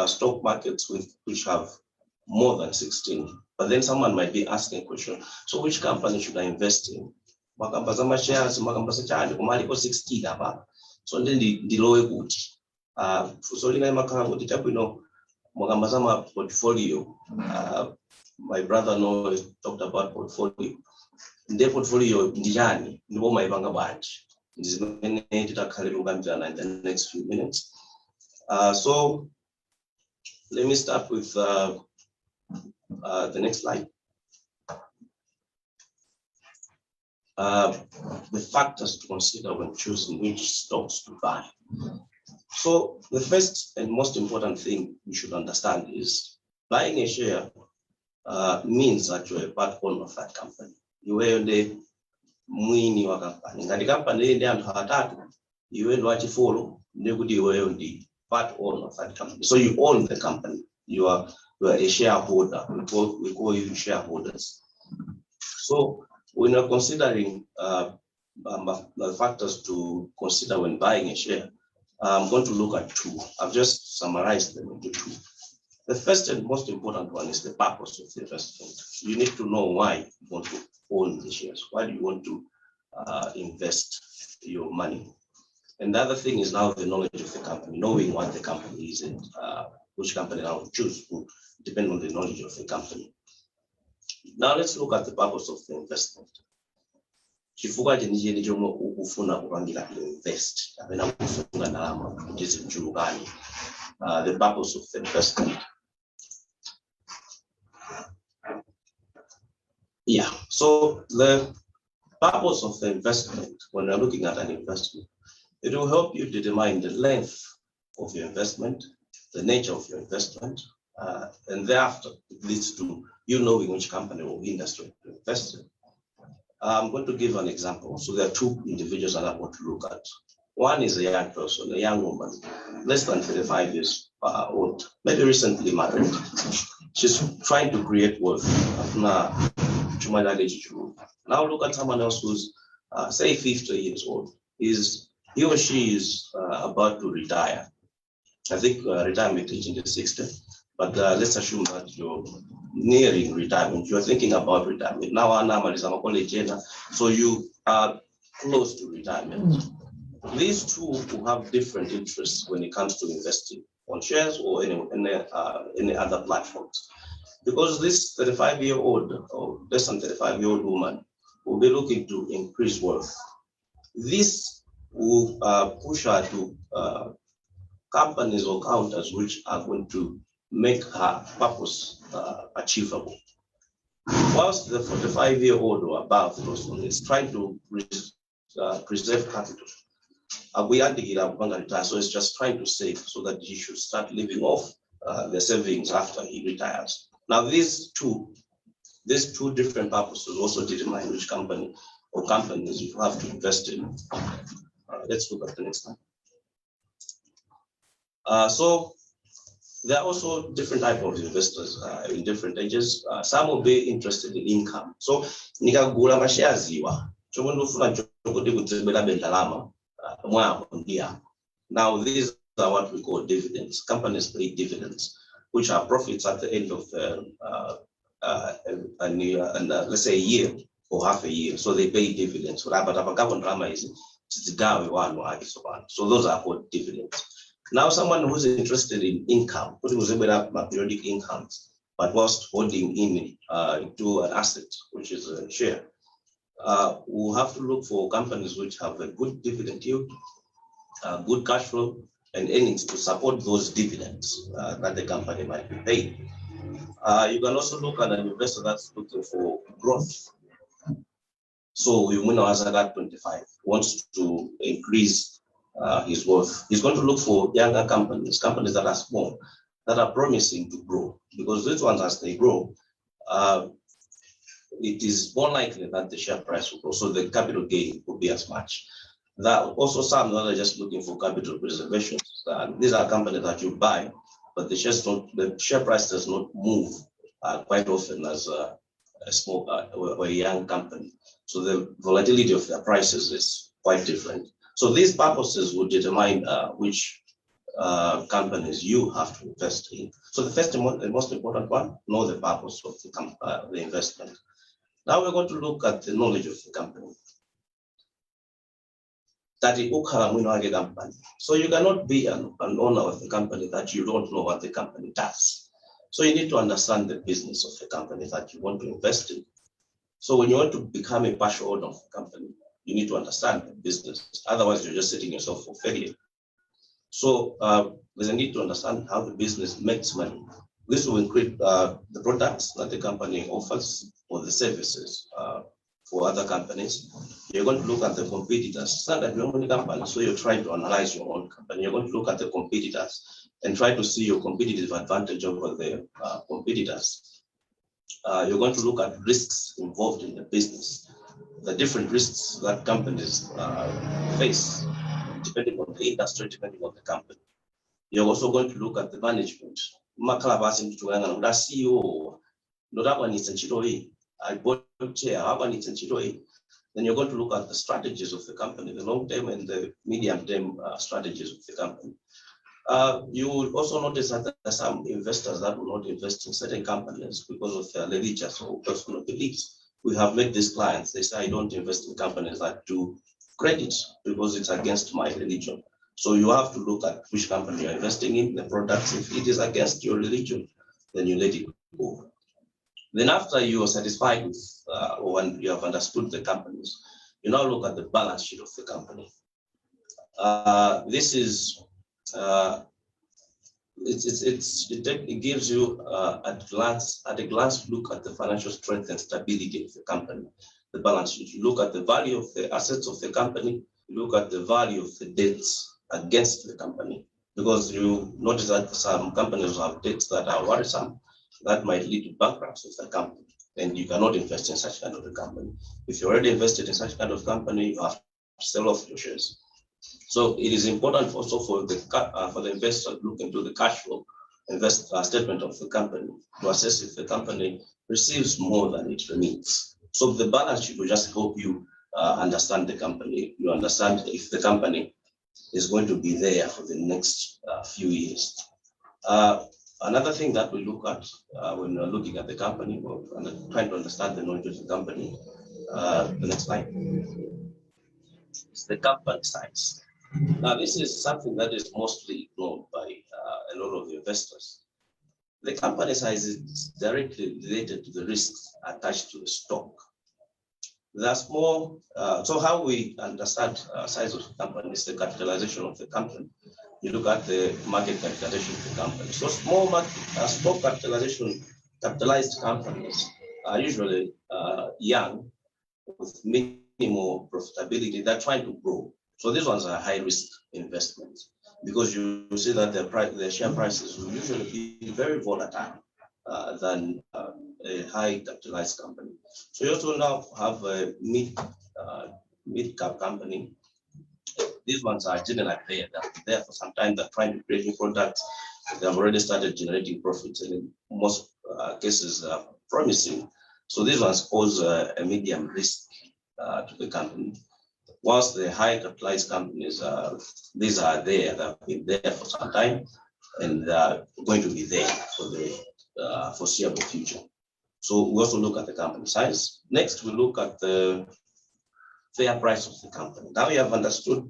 stock markets which have more than 16. But then someone might be asking a question, so which company should I invest in? Makamba shares, makamba chani, kumaliko 16 hapa. So then the lower good. So in makamba portfolio. My brother knows talked about portfolio. The portfolio ndijani, nibo maibanga bunch. In the next few minutes. So let me start with the next slide. The factors to consider when choosing which stocks to buy. So the first and most important thing you should understand is buying a share means that you're a part owner of that company. You are the mwini wa company. Ngati company ndi anthu atatu, iwe ndo achifolo, ndikuti iwe ndi part owner of that company. So you own the company. You are a shareholder. We call you shareholders. So when you're considering factors to consider when buying a share, I'm going to look at two. I've just summarized them into two. The first and most important one is the purpose of the investment. You need to know why you want to own the shares. Why do you want to invest your money? And the other thing is now the knowledge of the company, knowing what the company is and which company I will choose will depend on the knowledge of the company. Now let's look at the purpose of the investment. Chifukwa chenijeni chomwe ukufuna kupangira invest, which is the purpose of the investment. Yeah, so the purpose of the investment, when you're looking at an investment, it will help you determine the length of your investment, the nature of your investment, and thereafter it leads to you knowing which company or industry to invest in. I'm going to give an example. So there are two individuals that I want to look at. One is a young person, a young woman, less than 35 years old, maybe recently married. She's trying to create wealth. Now look at someone else who's, say, 50 years old. He or she is about to retire. I think retirement is in the 60s, but let's assume that you're nearing retirement. You're thinking about retirement. Now, so you are close to retirement. These two will have different interests when it comes to investing on shares or any other platforms. Because this 35-year-old or less than 35-year-old woman will be looking to increase wealth. This will push her to companies or counters which are going to make her purpose achievable. Whilst the 45-year-old or above person is trying to preserve capital, so it's just trying to save so that he should start living off the savings after he retires. Now, these two different purposes also determine which company or companies you have to invest in. Let's look at the next one. So there are also different types of investors in different ages. Some will be interested in income. So nikagula mashares iwa. Now these are what we call dividends. Companies pay dividends, which are profits at the end of let's say a year or half a year. So they pay dividends. So those are called dividends. Now someone who's interested in income, periodic incomes, but whilst holding in to an asset, which is a share, we'll have to look for companies which have a good dividend yield, good cash flow, and earnings to support those dividends that the company might be paying. You can also look at an investor that's looking for growth. So you know, as at 25 wants to increase his wealth. He's going to look for younger companies that are small, that are promising to grow, because these ones, as they grow, it is more likely that the share price will grow, so the capital gain will be as much. That also some that are just looking for capital preservation. These are companies that you buy, but the share price does not move quite often as a small or a young company. So the volatility of their prices is quite different. So these purposes will determine which companies you have to invest in. So the first and the most important one, know the purpose of the investment. Now we're going to look at the knowledge of the company. So you cannot be an owner of the company that you don't know what the company does. So you need to understand the business of the company that you want to invest in. So when you want to become a partial owner of the company, you need to understand the business. Otherwise, you're just setting yourself for failure. So there's a need to understand how the business makes money. This will include the products that the company offers or the services for other companies. You're going to look at the competitors. It's not that you're only company, so you're trying to analyze your own company. You're going to look at the competitors and try to see your competitive advantage over the competitors. You're going to look at risks involved in the business, the different risks that companies face, depending on the industry, depending on the company. You're also going to look at the management. CEO, I bought chair, Then you're going to look at the strategies of the company, the long-term and the medium-term strategies of the company. You will also notice that there are some investors that will not invest in certain companies because of their religious or personal beliefs. We have met these clients, they say, I don't invest in companies that do credit because it's against my religion. So you have to look at which company you're investing in, the products. If it is against your religion, then you let it go. Then after you are satisfied with, or when you have understood the companies, you now look at the balance sheet of the company. This is, it gives you at a glance look at the financial strength and stability of the company, the balance sheet. You look at the value of the assets of the company, you look at the value of the debts against the company, because you notice that some companies have debts that are worrisome, that might lead to bankruptcy of the company, and you cannot invest in such kind of a company. If you already invested in such kind of company, you have to sell off your shares. So it is important also for the investor to look into the cash flow statement of the company to assess if the company receives more than it remits. So the balance sheet will just help you understand the company. You understand if the company is going to be there for the next few years. Another thing that we look at when we're looking at the company or trying to understand the knowledge of the company, the next slide, is the company size. Now, this is something that is mostly ignored by a lot of investors. The company size is directly related to the risks attached to the stock. That's more, so how we understand size of the company is the capitalization of the company. You look at the market capitalization of the company. So small stock capitalized companies are usually young with minimal profitability. They're trying to grow. So these ones are high risk investments because you see that their share prices will usually be very volatile than a high capitalized company. So you also now have a mid cap company. These ones are generally there. They're there for some time. They're trying to create new products. They have already started generating profits, and in most cases, promising. So these ones pose a medium risk to the company. Whilst the high capitalized companies, these are there. They've been there for some time, and they're going to be there for the foreseeable future. So we also look at the company size. Next, we look at the fair price of the company. Now you have understood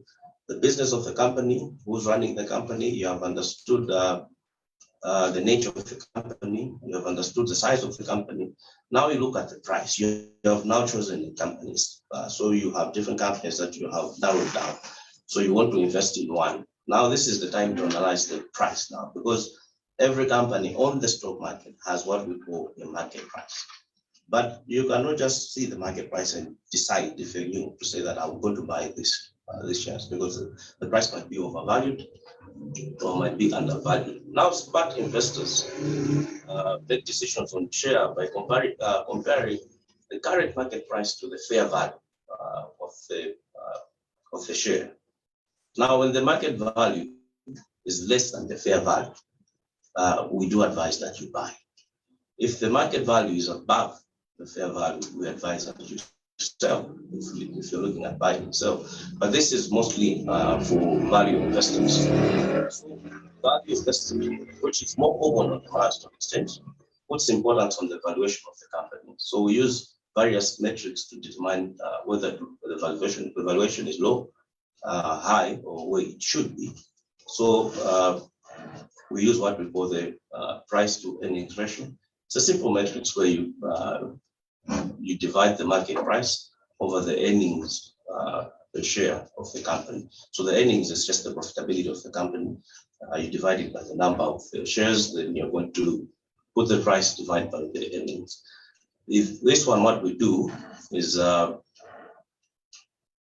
the business of the company, who's running the company. You have understood the nature of the company. You have understood the size of the company. Now you look at the price. You have now chosen the companies. So you have different companies that you have narrowed down. So you want to invest in one. Now this is the time to analyze the price now, because every company on the stock market has what we call a market price. But you cannot just see the market price and decide if you're new to say that I'm going to buy these shares, because the price might be overvalued or might be undervalued. Now, smart investors make decisions on share by comparing the current market price to the fair value of the share. Now, when the market value is less than the fair value, we do advise that you buy. If the market value is above the fair value, we advise that you sell if you're looking at buying and sell. But this is mostly for value investors. Value investing, which is more common on the national exchange, puts importance on the valuation of the company. So we use various metrics to determine whether the valuation is low, high, or where it should be. So we use what we call the price to earnings ratio. It's a simple matrix where you divide the market price over the earnings per share of the company. So the earnings is just the profitability of the company. You divide it by the number of the shares, then you're going to put the price divided by the earnings. If this one, what we do is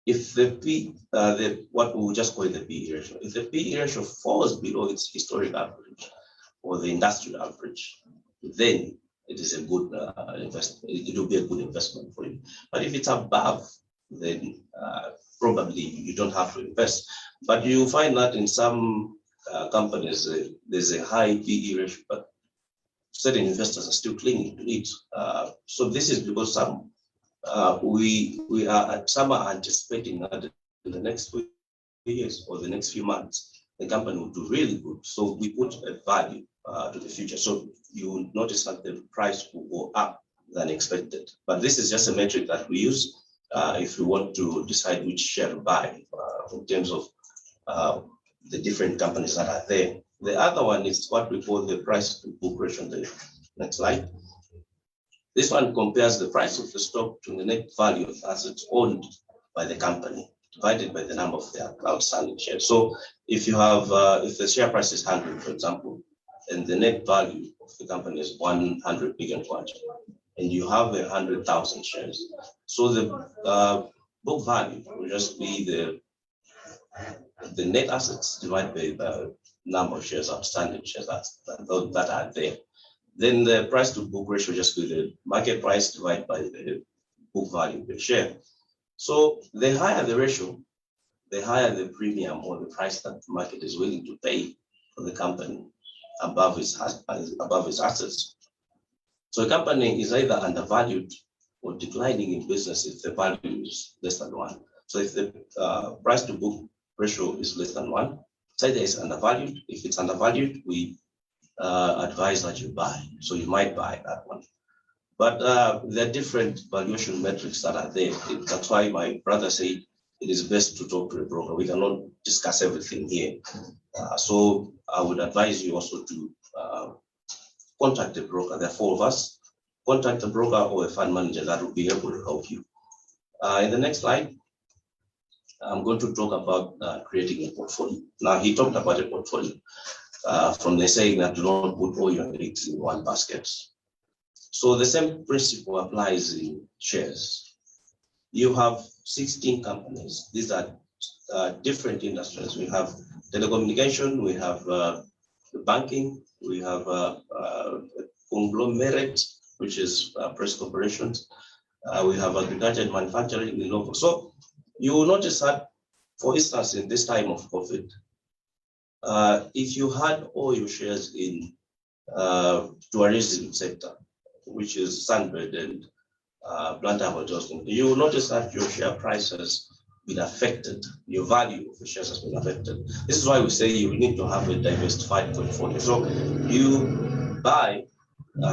if the what we will just call it the PE ratio, if the PE ratio falls below its historic average or the industrial average, then it is a good investment. It will be a good investment for you. But if it's above, then probably you don't have to invest. But you find that in some companies, there's a high PE ratio, but certain investors are still clinging to it. So this is because some some are anticipating that in the next few years or the next few months, the company will do really good. So we put a value to the future. So you will notice that the price will go up than expected. But this is just a metric that we use if we want to decide which share to buy in terms of the different companies that are there. The other one is what we call the price to book ratio. The next slide. This one compares the price of the stock to the net value of assets owned by the company divided by the number of their outstanding shares. So if you have, if the share price is 100, for example, and the net value of the company is 100 billion kwacha, and you have 100,000 shares, so the book value will just be the net assets divided by the number of shares, outstanding shares that are there. Then the price to book ratio just be the market price divided by the book value per share. So the higher the ratio, the higher the premium or the price that the market is willing to pay for the company above its assets. So a company is either undervalued or declining in business if the value is less than 1. So if the price to book ratio is less than 1, it's either it's undervalued. If it's undervalued, we advise that you buy. So you might buy that one. But there are different valuation metrics that are there. That's why my brother said it is best to talk to a broker. We cannot discuss everything here. So I would advise you also to contact the broker. There are 4 of us. Contact the broker or a fund manager that will be able to help you. In the next slide, I'm going to talk about creating a portfolio. Now, he talked about a portfolio from the saying that do not put all your eggs in one basket. So the same principle applies in shares. You have 16 companies. These are different industries. We have telecommunication, we have the banking, we have a conglomerate, which is press corporations. We have agriculture and manufacturing in local. So you will notice that, for instance, in this time of COVID, if you had all your shares in tourism sector, which is Sunbird and Blantyre Hotels, you will notice that your share price has been affected. Your value of the shares has been affected. This is why we say you need to have a diversified portfolio. So you buy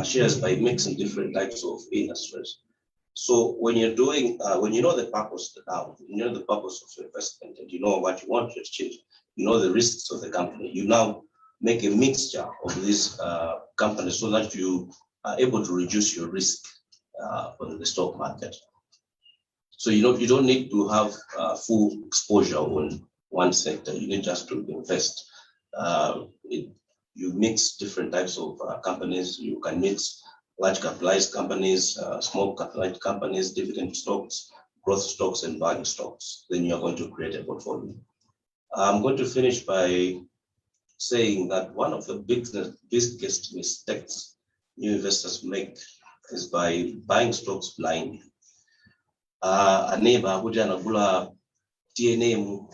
shares by mixing different types of industries. So when you're doing, when you know the purpose now, you know the purpose of your investment, and you know what you want to achieve, you know the risks of the company, you now make a mixture of these companies so that you are able to reduce your risk on the stock market. So you don't need to have full exposure on one sector. You need just to invest. You mix different types of companies. You can mix large capitalized companies, small capitalized companies, dividend stocks, growth stocks, and value stocks. Then you're going to create a portfolio. I'm going to finish by saying that one of the biggest mistakes new investors make is by buying stocks blindly. A neighbor who anagula TNM,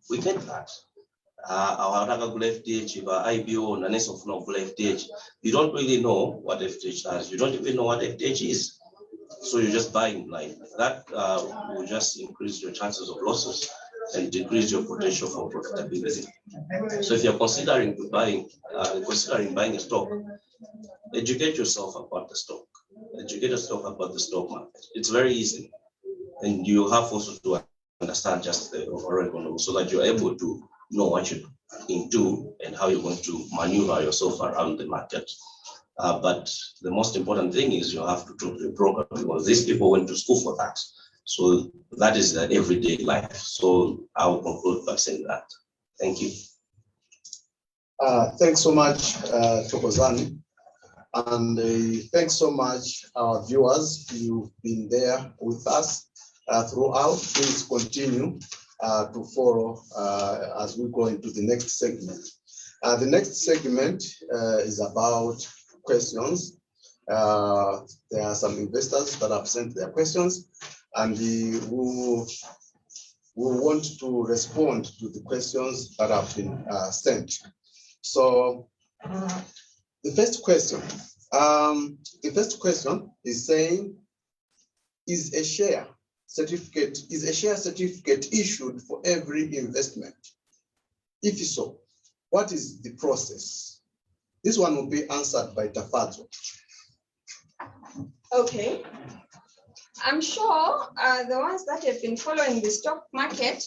we get that. Our FDH, IBO, and FDH. You don't really know what FDH does. You don't even know what FDH is. So you're just buying blind. That will just increase your chances of losses and decrease your potential for profitability. So if you're considering buying a stock, educate yourself about the stock. Educate yourself about the stock market. It's very easy. And you have also to understand just the overall economy so that you're able to know what you do and how you're going to maneuver yourself around the market. But the most important thing is you have to talk to a broker, because these people went to school for that. So that is the everyday life. So I will conclude by saying that. Thank you. Thanks so much, Thokozani. And thanks so much, our viewers. You've been there with us throughout. Please continue to follow as we go into the next segment. The next segment is about questions. There are some investors that have sent their questions, and who want to respond to the questions that have been sent. So the first question is saying, is a share certificate issued for every investment? If so, what is the process? This one will be answered by Tafazo. Okay. I'm sure the ones that have been following the stock market,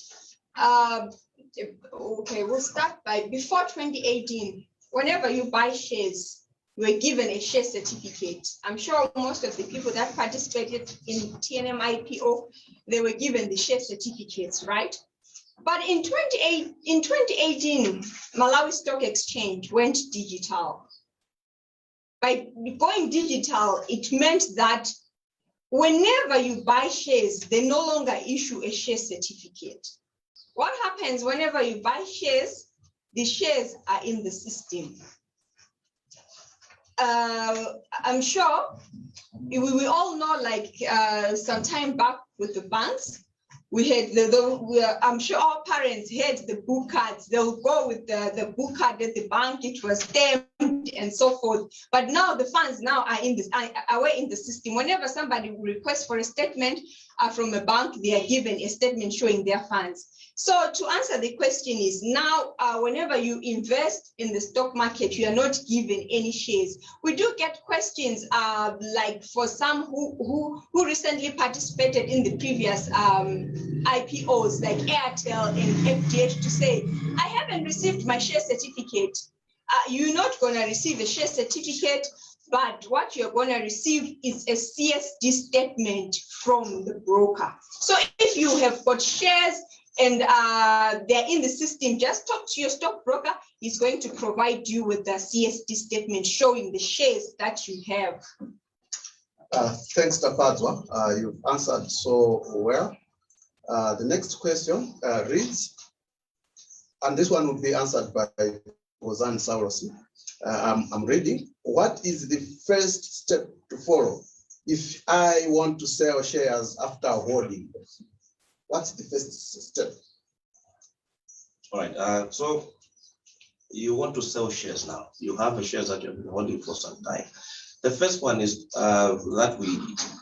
okay, we'll start by before 2018. Whenever you buy shares, you were given a share certificate. I'm sure most of the people that participated in TNM IPO, they were given the share certificates, right? But in 2018, Malawi Stock Exchange went digital. By going digital, it meant that whenever you buy shares, they no longer issue a share certificate. What happens whenever you buy shares? The shares are in the system. I'm sure we all know, like some time back with the banks, we had I'm sure our parents had the book cards. They'll go with the book card at the bank. It was stamped and so forth. But now the funds now are in this away in the system. Whenever somebody requests for a statement from a bank, they are given a statement showing their funds. So to answer the question is now, whenever you invest in the stock market, you are not given any shares. We do get questions like for some who recently participated in the previous IPOs like Airtel and FDH to say, I haven't received my share certificate. You're not going to receive a share certificate, but what you're going to receive is a CSD statement from the broker. So if you have got shares and they're in the system, just talk to your stockbroker. He's going to provide you with the CSD statement showing the shares that you have. Thanks, Tafatwa. You've answered so well. The next question reads, and this one will be answered by Ozan Saurosi. I'm reading. What is the first step to follow if I want to sell shares after holding? What's the first step? All right. So you want to sell shares now. You have the shares that you've been holding for some time. The first one is that we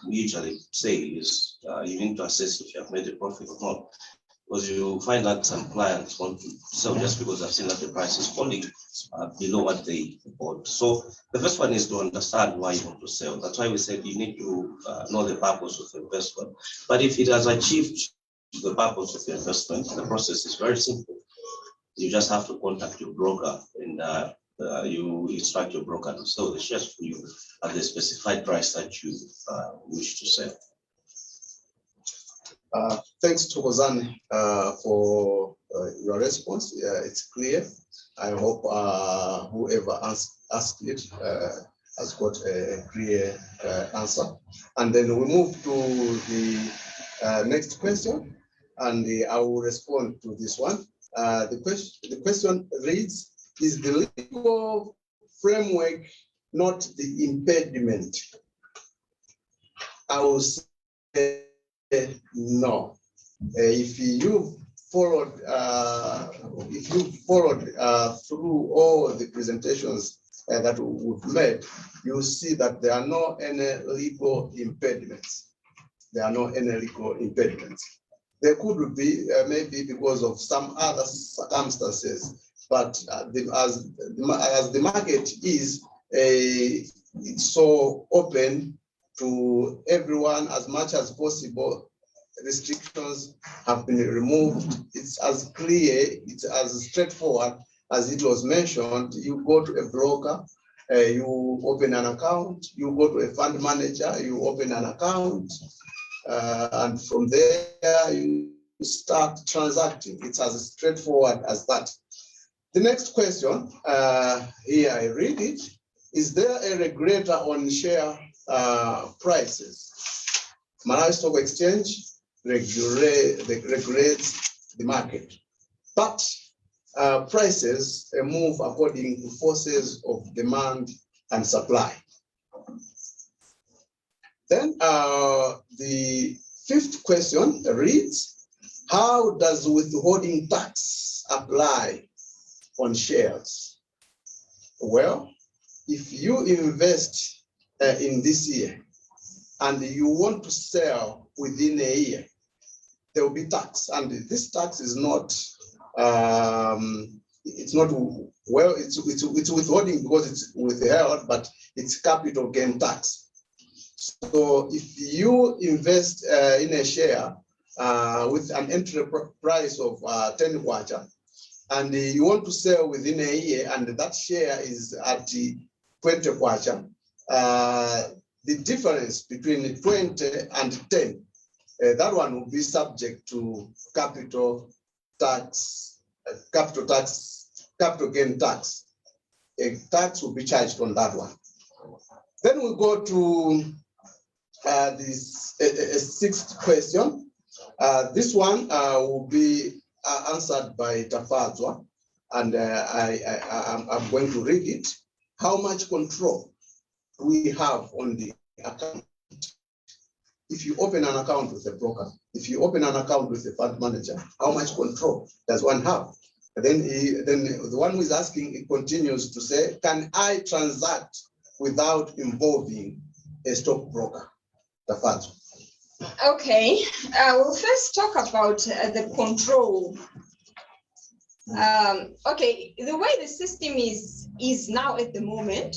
usually say is you need to assess if you have made a profit or not. Because you find that some clients want to sell just because they've seen that the price is falling below what they bought. So the first one is to understand why you want to sell. That's why we said you need to know the purpose of the investment. But if it has achieved the purpose of the investment, the process is very simple. You just have to contact your broker and you instruct your broker to sell the shares for you at the specified price that you wish to sell. Thanks to Ozan for your response. It's clear. I hope whoever asked it has got a clear answer. And then we move to the next question, and I will respond to this one. The question reads, is the legal framework not the impediment? I will say no. If you followed through all the presentations that we've made, you'll see that there are no any legal impediments. There are no any legal impediments. There could be maybe because of some other circumstances, but as the market is it's so open to everyone as much as possible, restrictions have been removed. It's as clear, it's as straightforward as it was mentioned. You go to a broker, you open an account, you go to a fund manager, you open an account, and from there you start transacting. It's as straightforward as that. The next question, here I read it, is there a regulator on share prices? Malawi Stock Exchange regulates the market, but prices move according to forces of demand and supply. Then the fifth question reads, how does withholding tax apply on shares? Well, if you invest in this year and you want to sell within a year, there will be tax, and this tax is not it's not well, it's withholding because it's withheld, but it's capital gain tax. So if you invest in a share with an entry price of 10 kwacha, and you want to sell within a year, and that share is at 20 kwacha, the difference between 20 and 10, that one will be subject to capital gain tax. A tax will be charged on that one. Then we go to this sixth question. This one will be answered by Tafadzwa, and I'm going to read it. How much control do we have on the account? If you open an account with a broker, if you open an account with a fund manager, how much control does one have? And then the one who is asking, it continues to say, can I transact without involving a stockbroker? Tafadzwa. Okay, we'll first talk about the control. Okay, the way the system is now at the moment,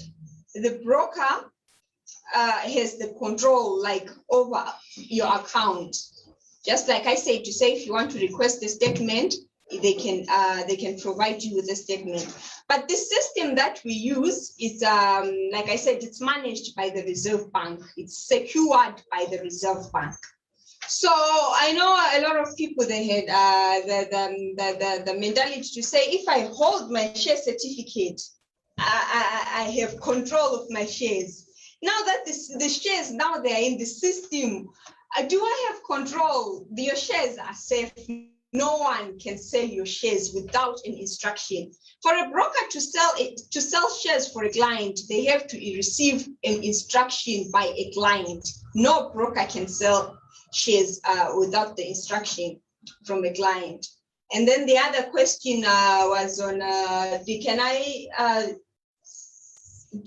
the broker has the control like over your account. Just like I said, to say if you want to request a statement, they can provide you with a statement. But the system that we use is, like I said, it's managed by the Reserve Bank. It's secured by the Reserve Bank. So I know a lot of people, they had the mentality to say, if I hold my share certificate, I have control of my shares. Now that the shares, now they're in the system, do I have control? Your shares are safe. No one can sell your shares without an instruction. For a broker to sell shares for a client, they have to receive an instruction by a client. No broker can sell shares without the instruction from a client. And then the other question was on, can I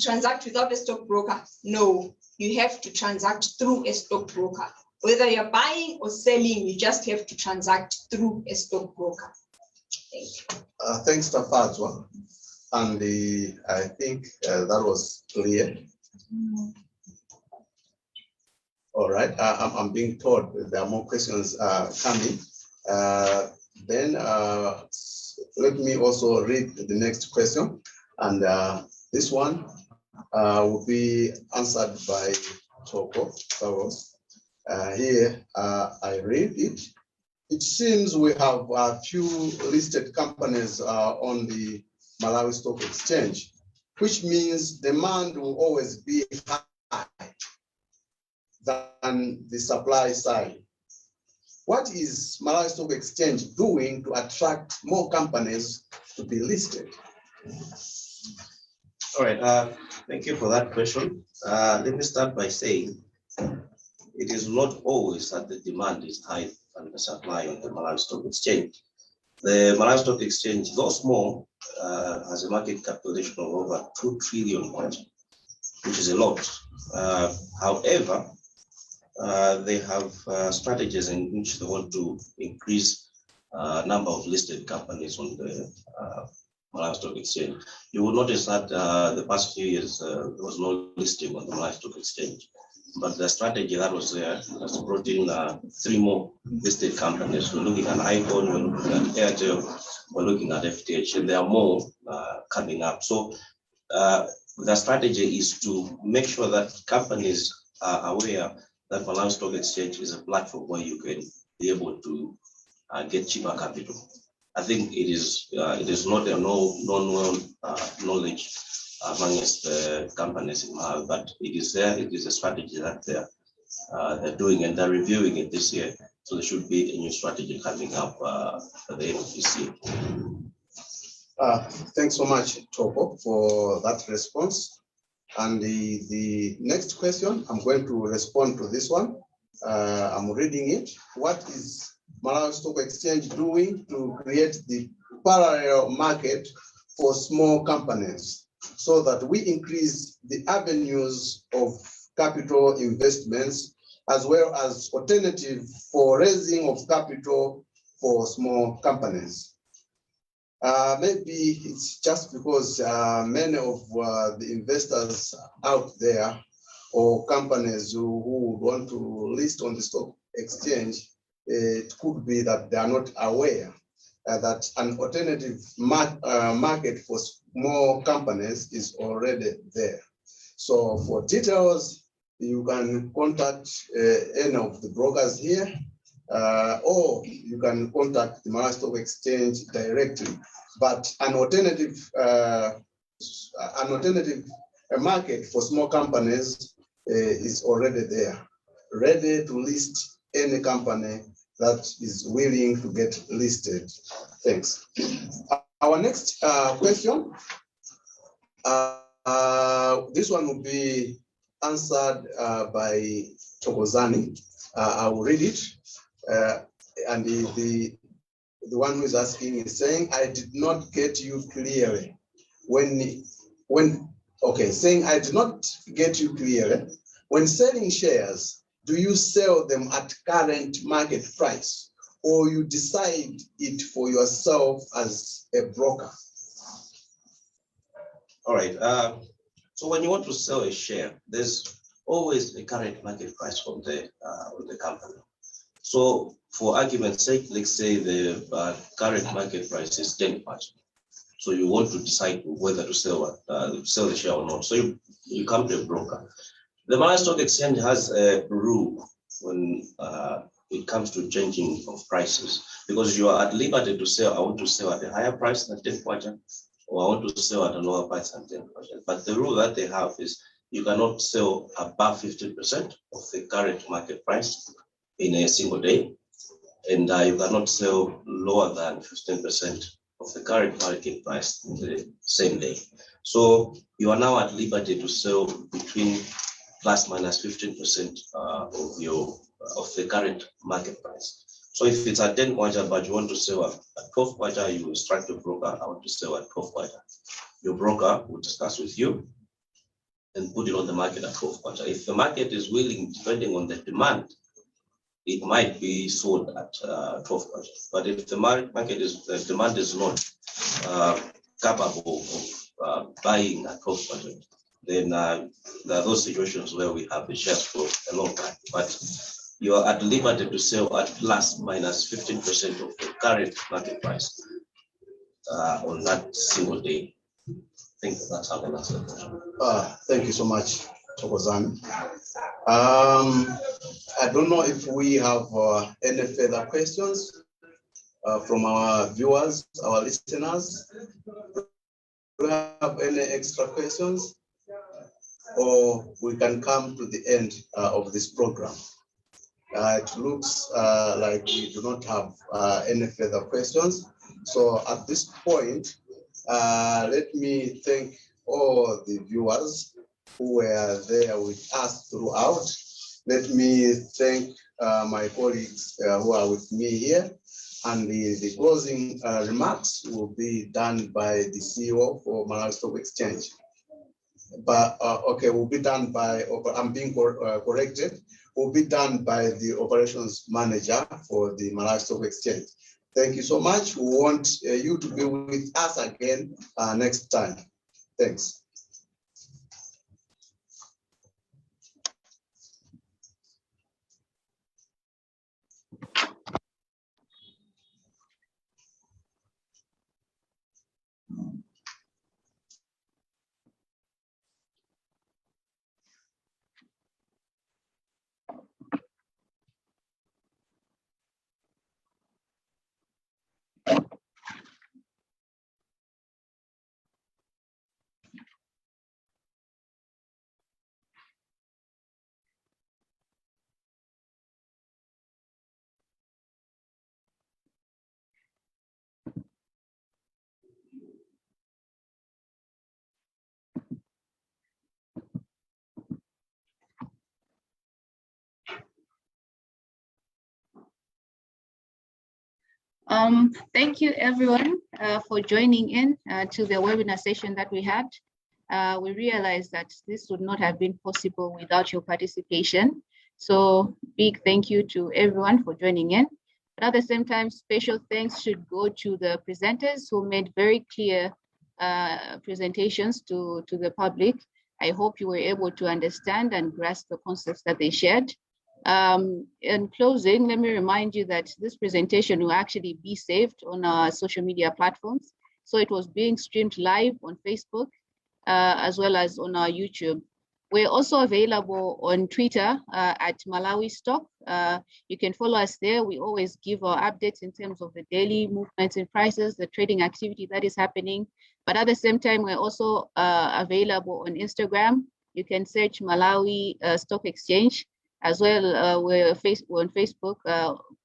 transact without a stockbroker? No, you have to transact through a stockbroker. Whether you're buying or selling, you just have to transact through a stockbroker. Thank you. Thanks, Tafadzwa. And I think that was clear. All right, I'm being told there are more questions coming. Then let me also read the next question. And this one will be answered by Toko. Here, I read it. It seems we have a few listed companies on the Malawi Stock Exchange, which means demand will always be high than the supply side. What is Malawi Stock Exchange doing to attract more companies to be listed? All right, thank you for that question. Let me start by saying it is not always that the demand is high than the supply on the Malawi Stock Exchange. The Malawi Stock Exchange, though small, has a market capitalization of over 2 trillion, which is a lot. However, they have strategies in which they want to increase number of listed companies on the Malawi Stock Exchange. You will notice that the past few years there was no listing on the Malawi Stock Exchange, but the strategy that was there has brought in 3 more listed companies. We're looking at Icon, we're looking at Airtel, we're looking at FTH, and there are more coming up. So the strategy is to make sure that companies are aware that Malawi Stock Exchange is a platform where you can be able to get cheaper capital. I think it is not a known knowledge amongst the companies in Malawi, but it is there. It is a strategy that they're doing, and they're reviewing it this year. So there should be a new strategy coming up at the end of this year. Thanks so much, Toko, for that response. And the next question, I'm going to respond to this one. I'm reading it. What is Malawi Stock Exchange doing to create the parallel market for small companies so that we increase the avenues of capital investments, as well as alternative for raising of capital for small companies. Maybe it's just because many of the investors out there or companies who would want to list on the stock exchange, it could be that they are not aware that an alternative market for small companies is already there. So for details, you can contact any of the brokers here, or you can contact the Malawi Stock Exchange directly. But an alternative market for small companies is already there, ready to list any company that is willing to get listed. Thanks. Our next question, this one will be answered by Thokozani. I will read it. And the one who is asking is saying, I did not get you clearly. Saying I did not get you clearly. When selling shares, do you sell them at current market price, or you decide it for yourself as a broker? All right. So when you want to sell a share, there's always a current market price of the company. So for argument's sake, let's say the current market price is 10 kwacha. So you want to decide whether to sell the share or not. So you come to a broker. The Malawi Stock Exchange has a rule when it comes to changing of prices, because you are at liberty to sell. I want to sell at a higher price than 10 kwacha, or I want to sell at a lower price than 10 kwacha. But the rule that they have is you cannot sell above 50% of the current market price in a single day, and you cannot sell lower than 15% of the current market price in the same day. So you are now at liberty to sell between plus minus 15% of the current market price. So if it's at 10 kwacha, but you want to sell at 12 kwacha, you instruct your broker, I want to sell at 12 kwacha. Your broker will discuss with you and put it on the market at 12 kwacha. If the market is willing, depending on the demand, it might be sold at 12 kwacha. But if the the demand is not capable of buying at 12 kwacha, then there are those situations where we have the shares for a long time. But you are at liberty to sell at plus minus 15% of the current market price on that single day. I think that's how I answer the question. Thank you so much, Thokozani. I don't know if we have any further questions from our viewers, our listeners. Do we have any extra questions? Or we can come to the end of this program. It looks like we do not have any further questions. So at this point, let me thank all the viewers who were there with us throughout. Let me thank my colleagues who are with me here. And the closing remarks will be done by the CEO for Malawi Stock Exchange. But will be done by, I'm being corrected, will be done by the operations manager for the Malawi Stock Exchange. Thank you so much. We want you to be with us again next time. Thanks. Thank you everyone for joining in to the webinar session that we had. we realized that this would not have been possible without your participation. So big thank you to everyone for joining in. But at the same time, special thanks should go to the presenters who made very clear presentations to the public. I hope you were able to understand and grasp the concepts that they shared. In closing, let me remind you that this presentation will actually be saved on our social media platforms. So it was being streamed live on Facebook, as well as on our YouTube. We're also available on Twitter at Malawi Stock. You can follow us there. We always give our updates in terms of the daily movements in prices, the trading activity that is happening. But at the same time, we're also available on Instagram. You can search Malawi Stock Exchange, as well. We're on Facebook,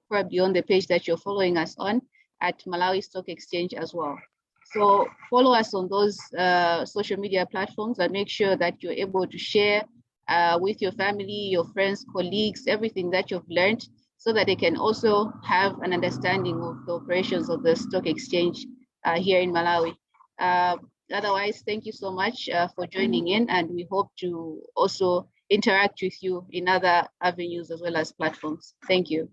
probably on the page that you're following us on, at Malawi Stock Exchange as well. So follow us on those social media platforms and make sure that you're able to share with your family, your friends, colleagues, everything that you've learned, so that they can also have an understanding of the operations of the stock exchange here in Malawi. Otherwise, thank you so much for joining in, and we hope to also interact with you in other avenues as well as platforms. Thank you.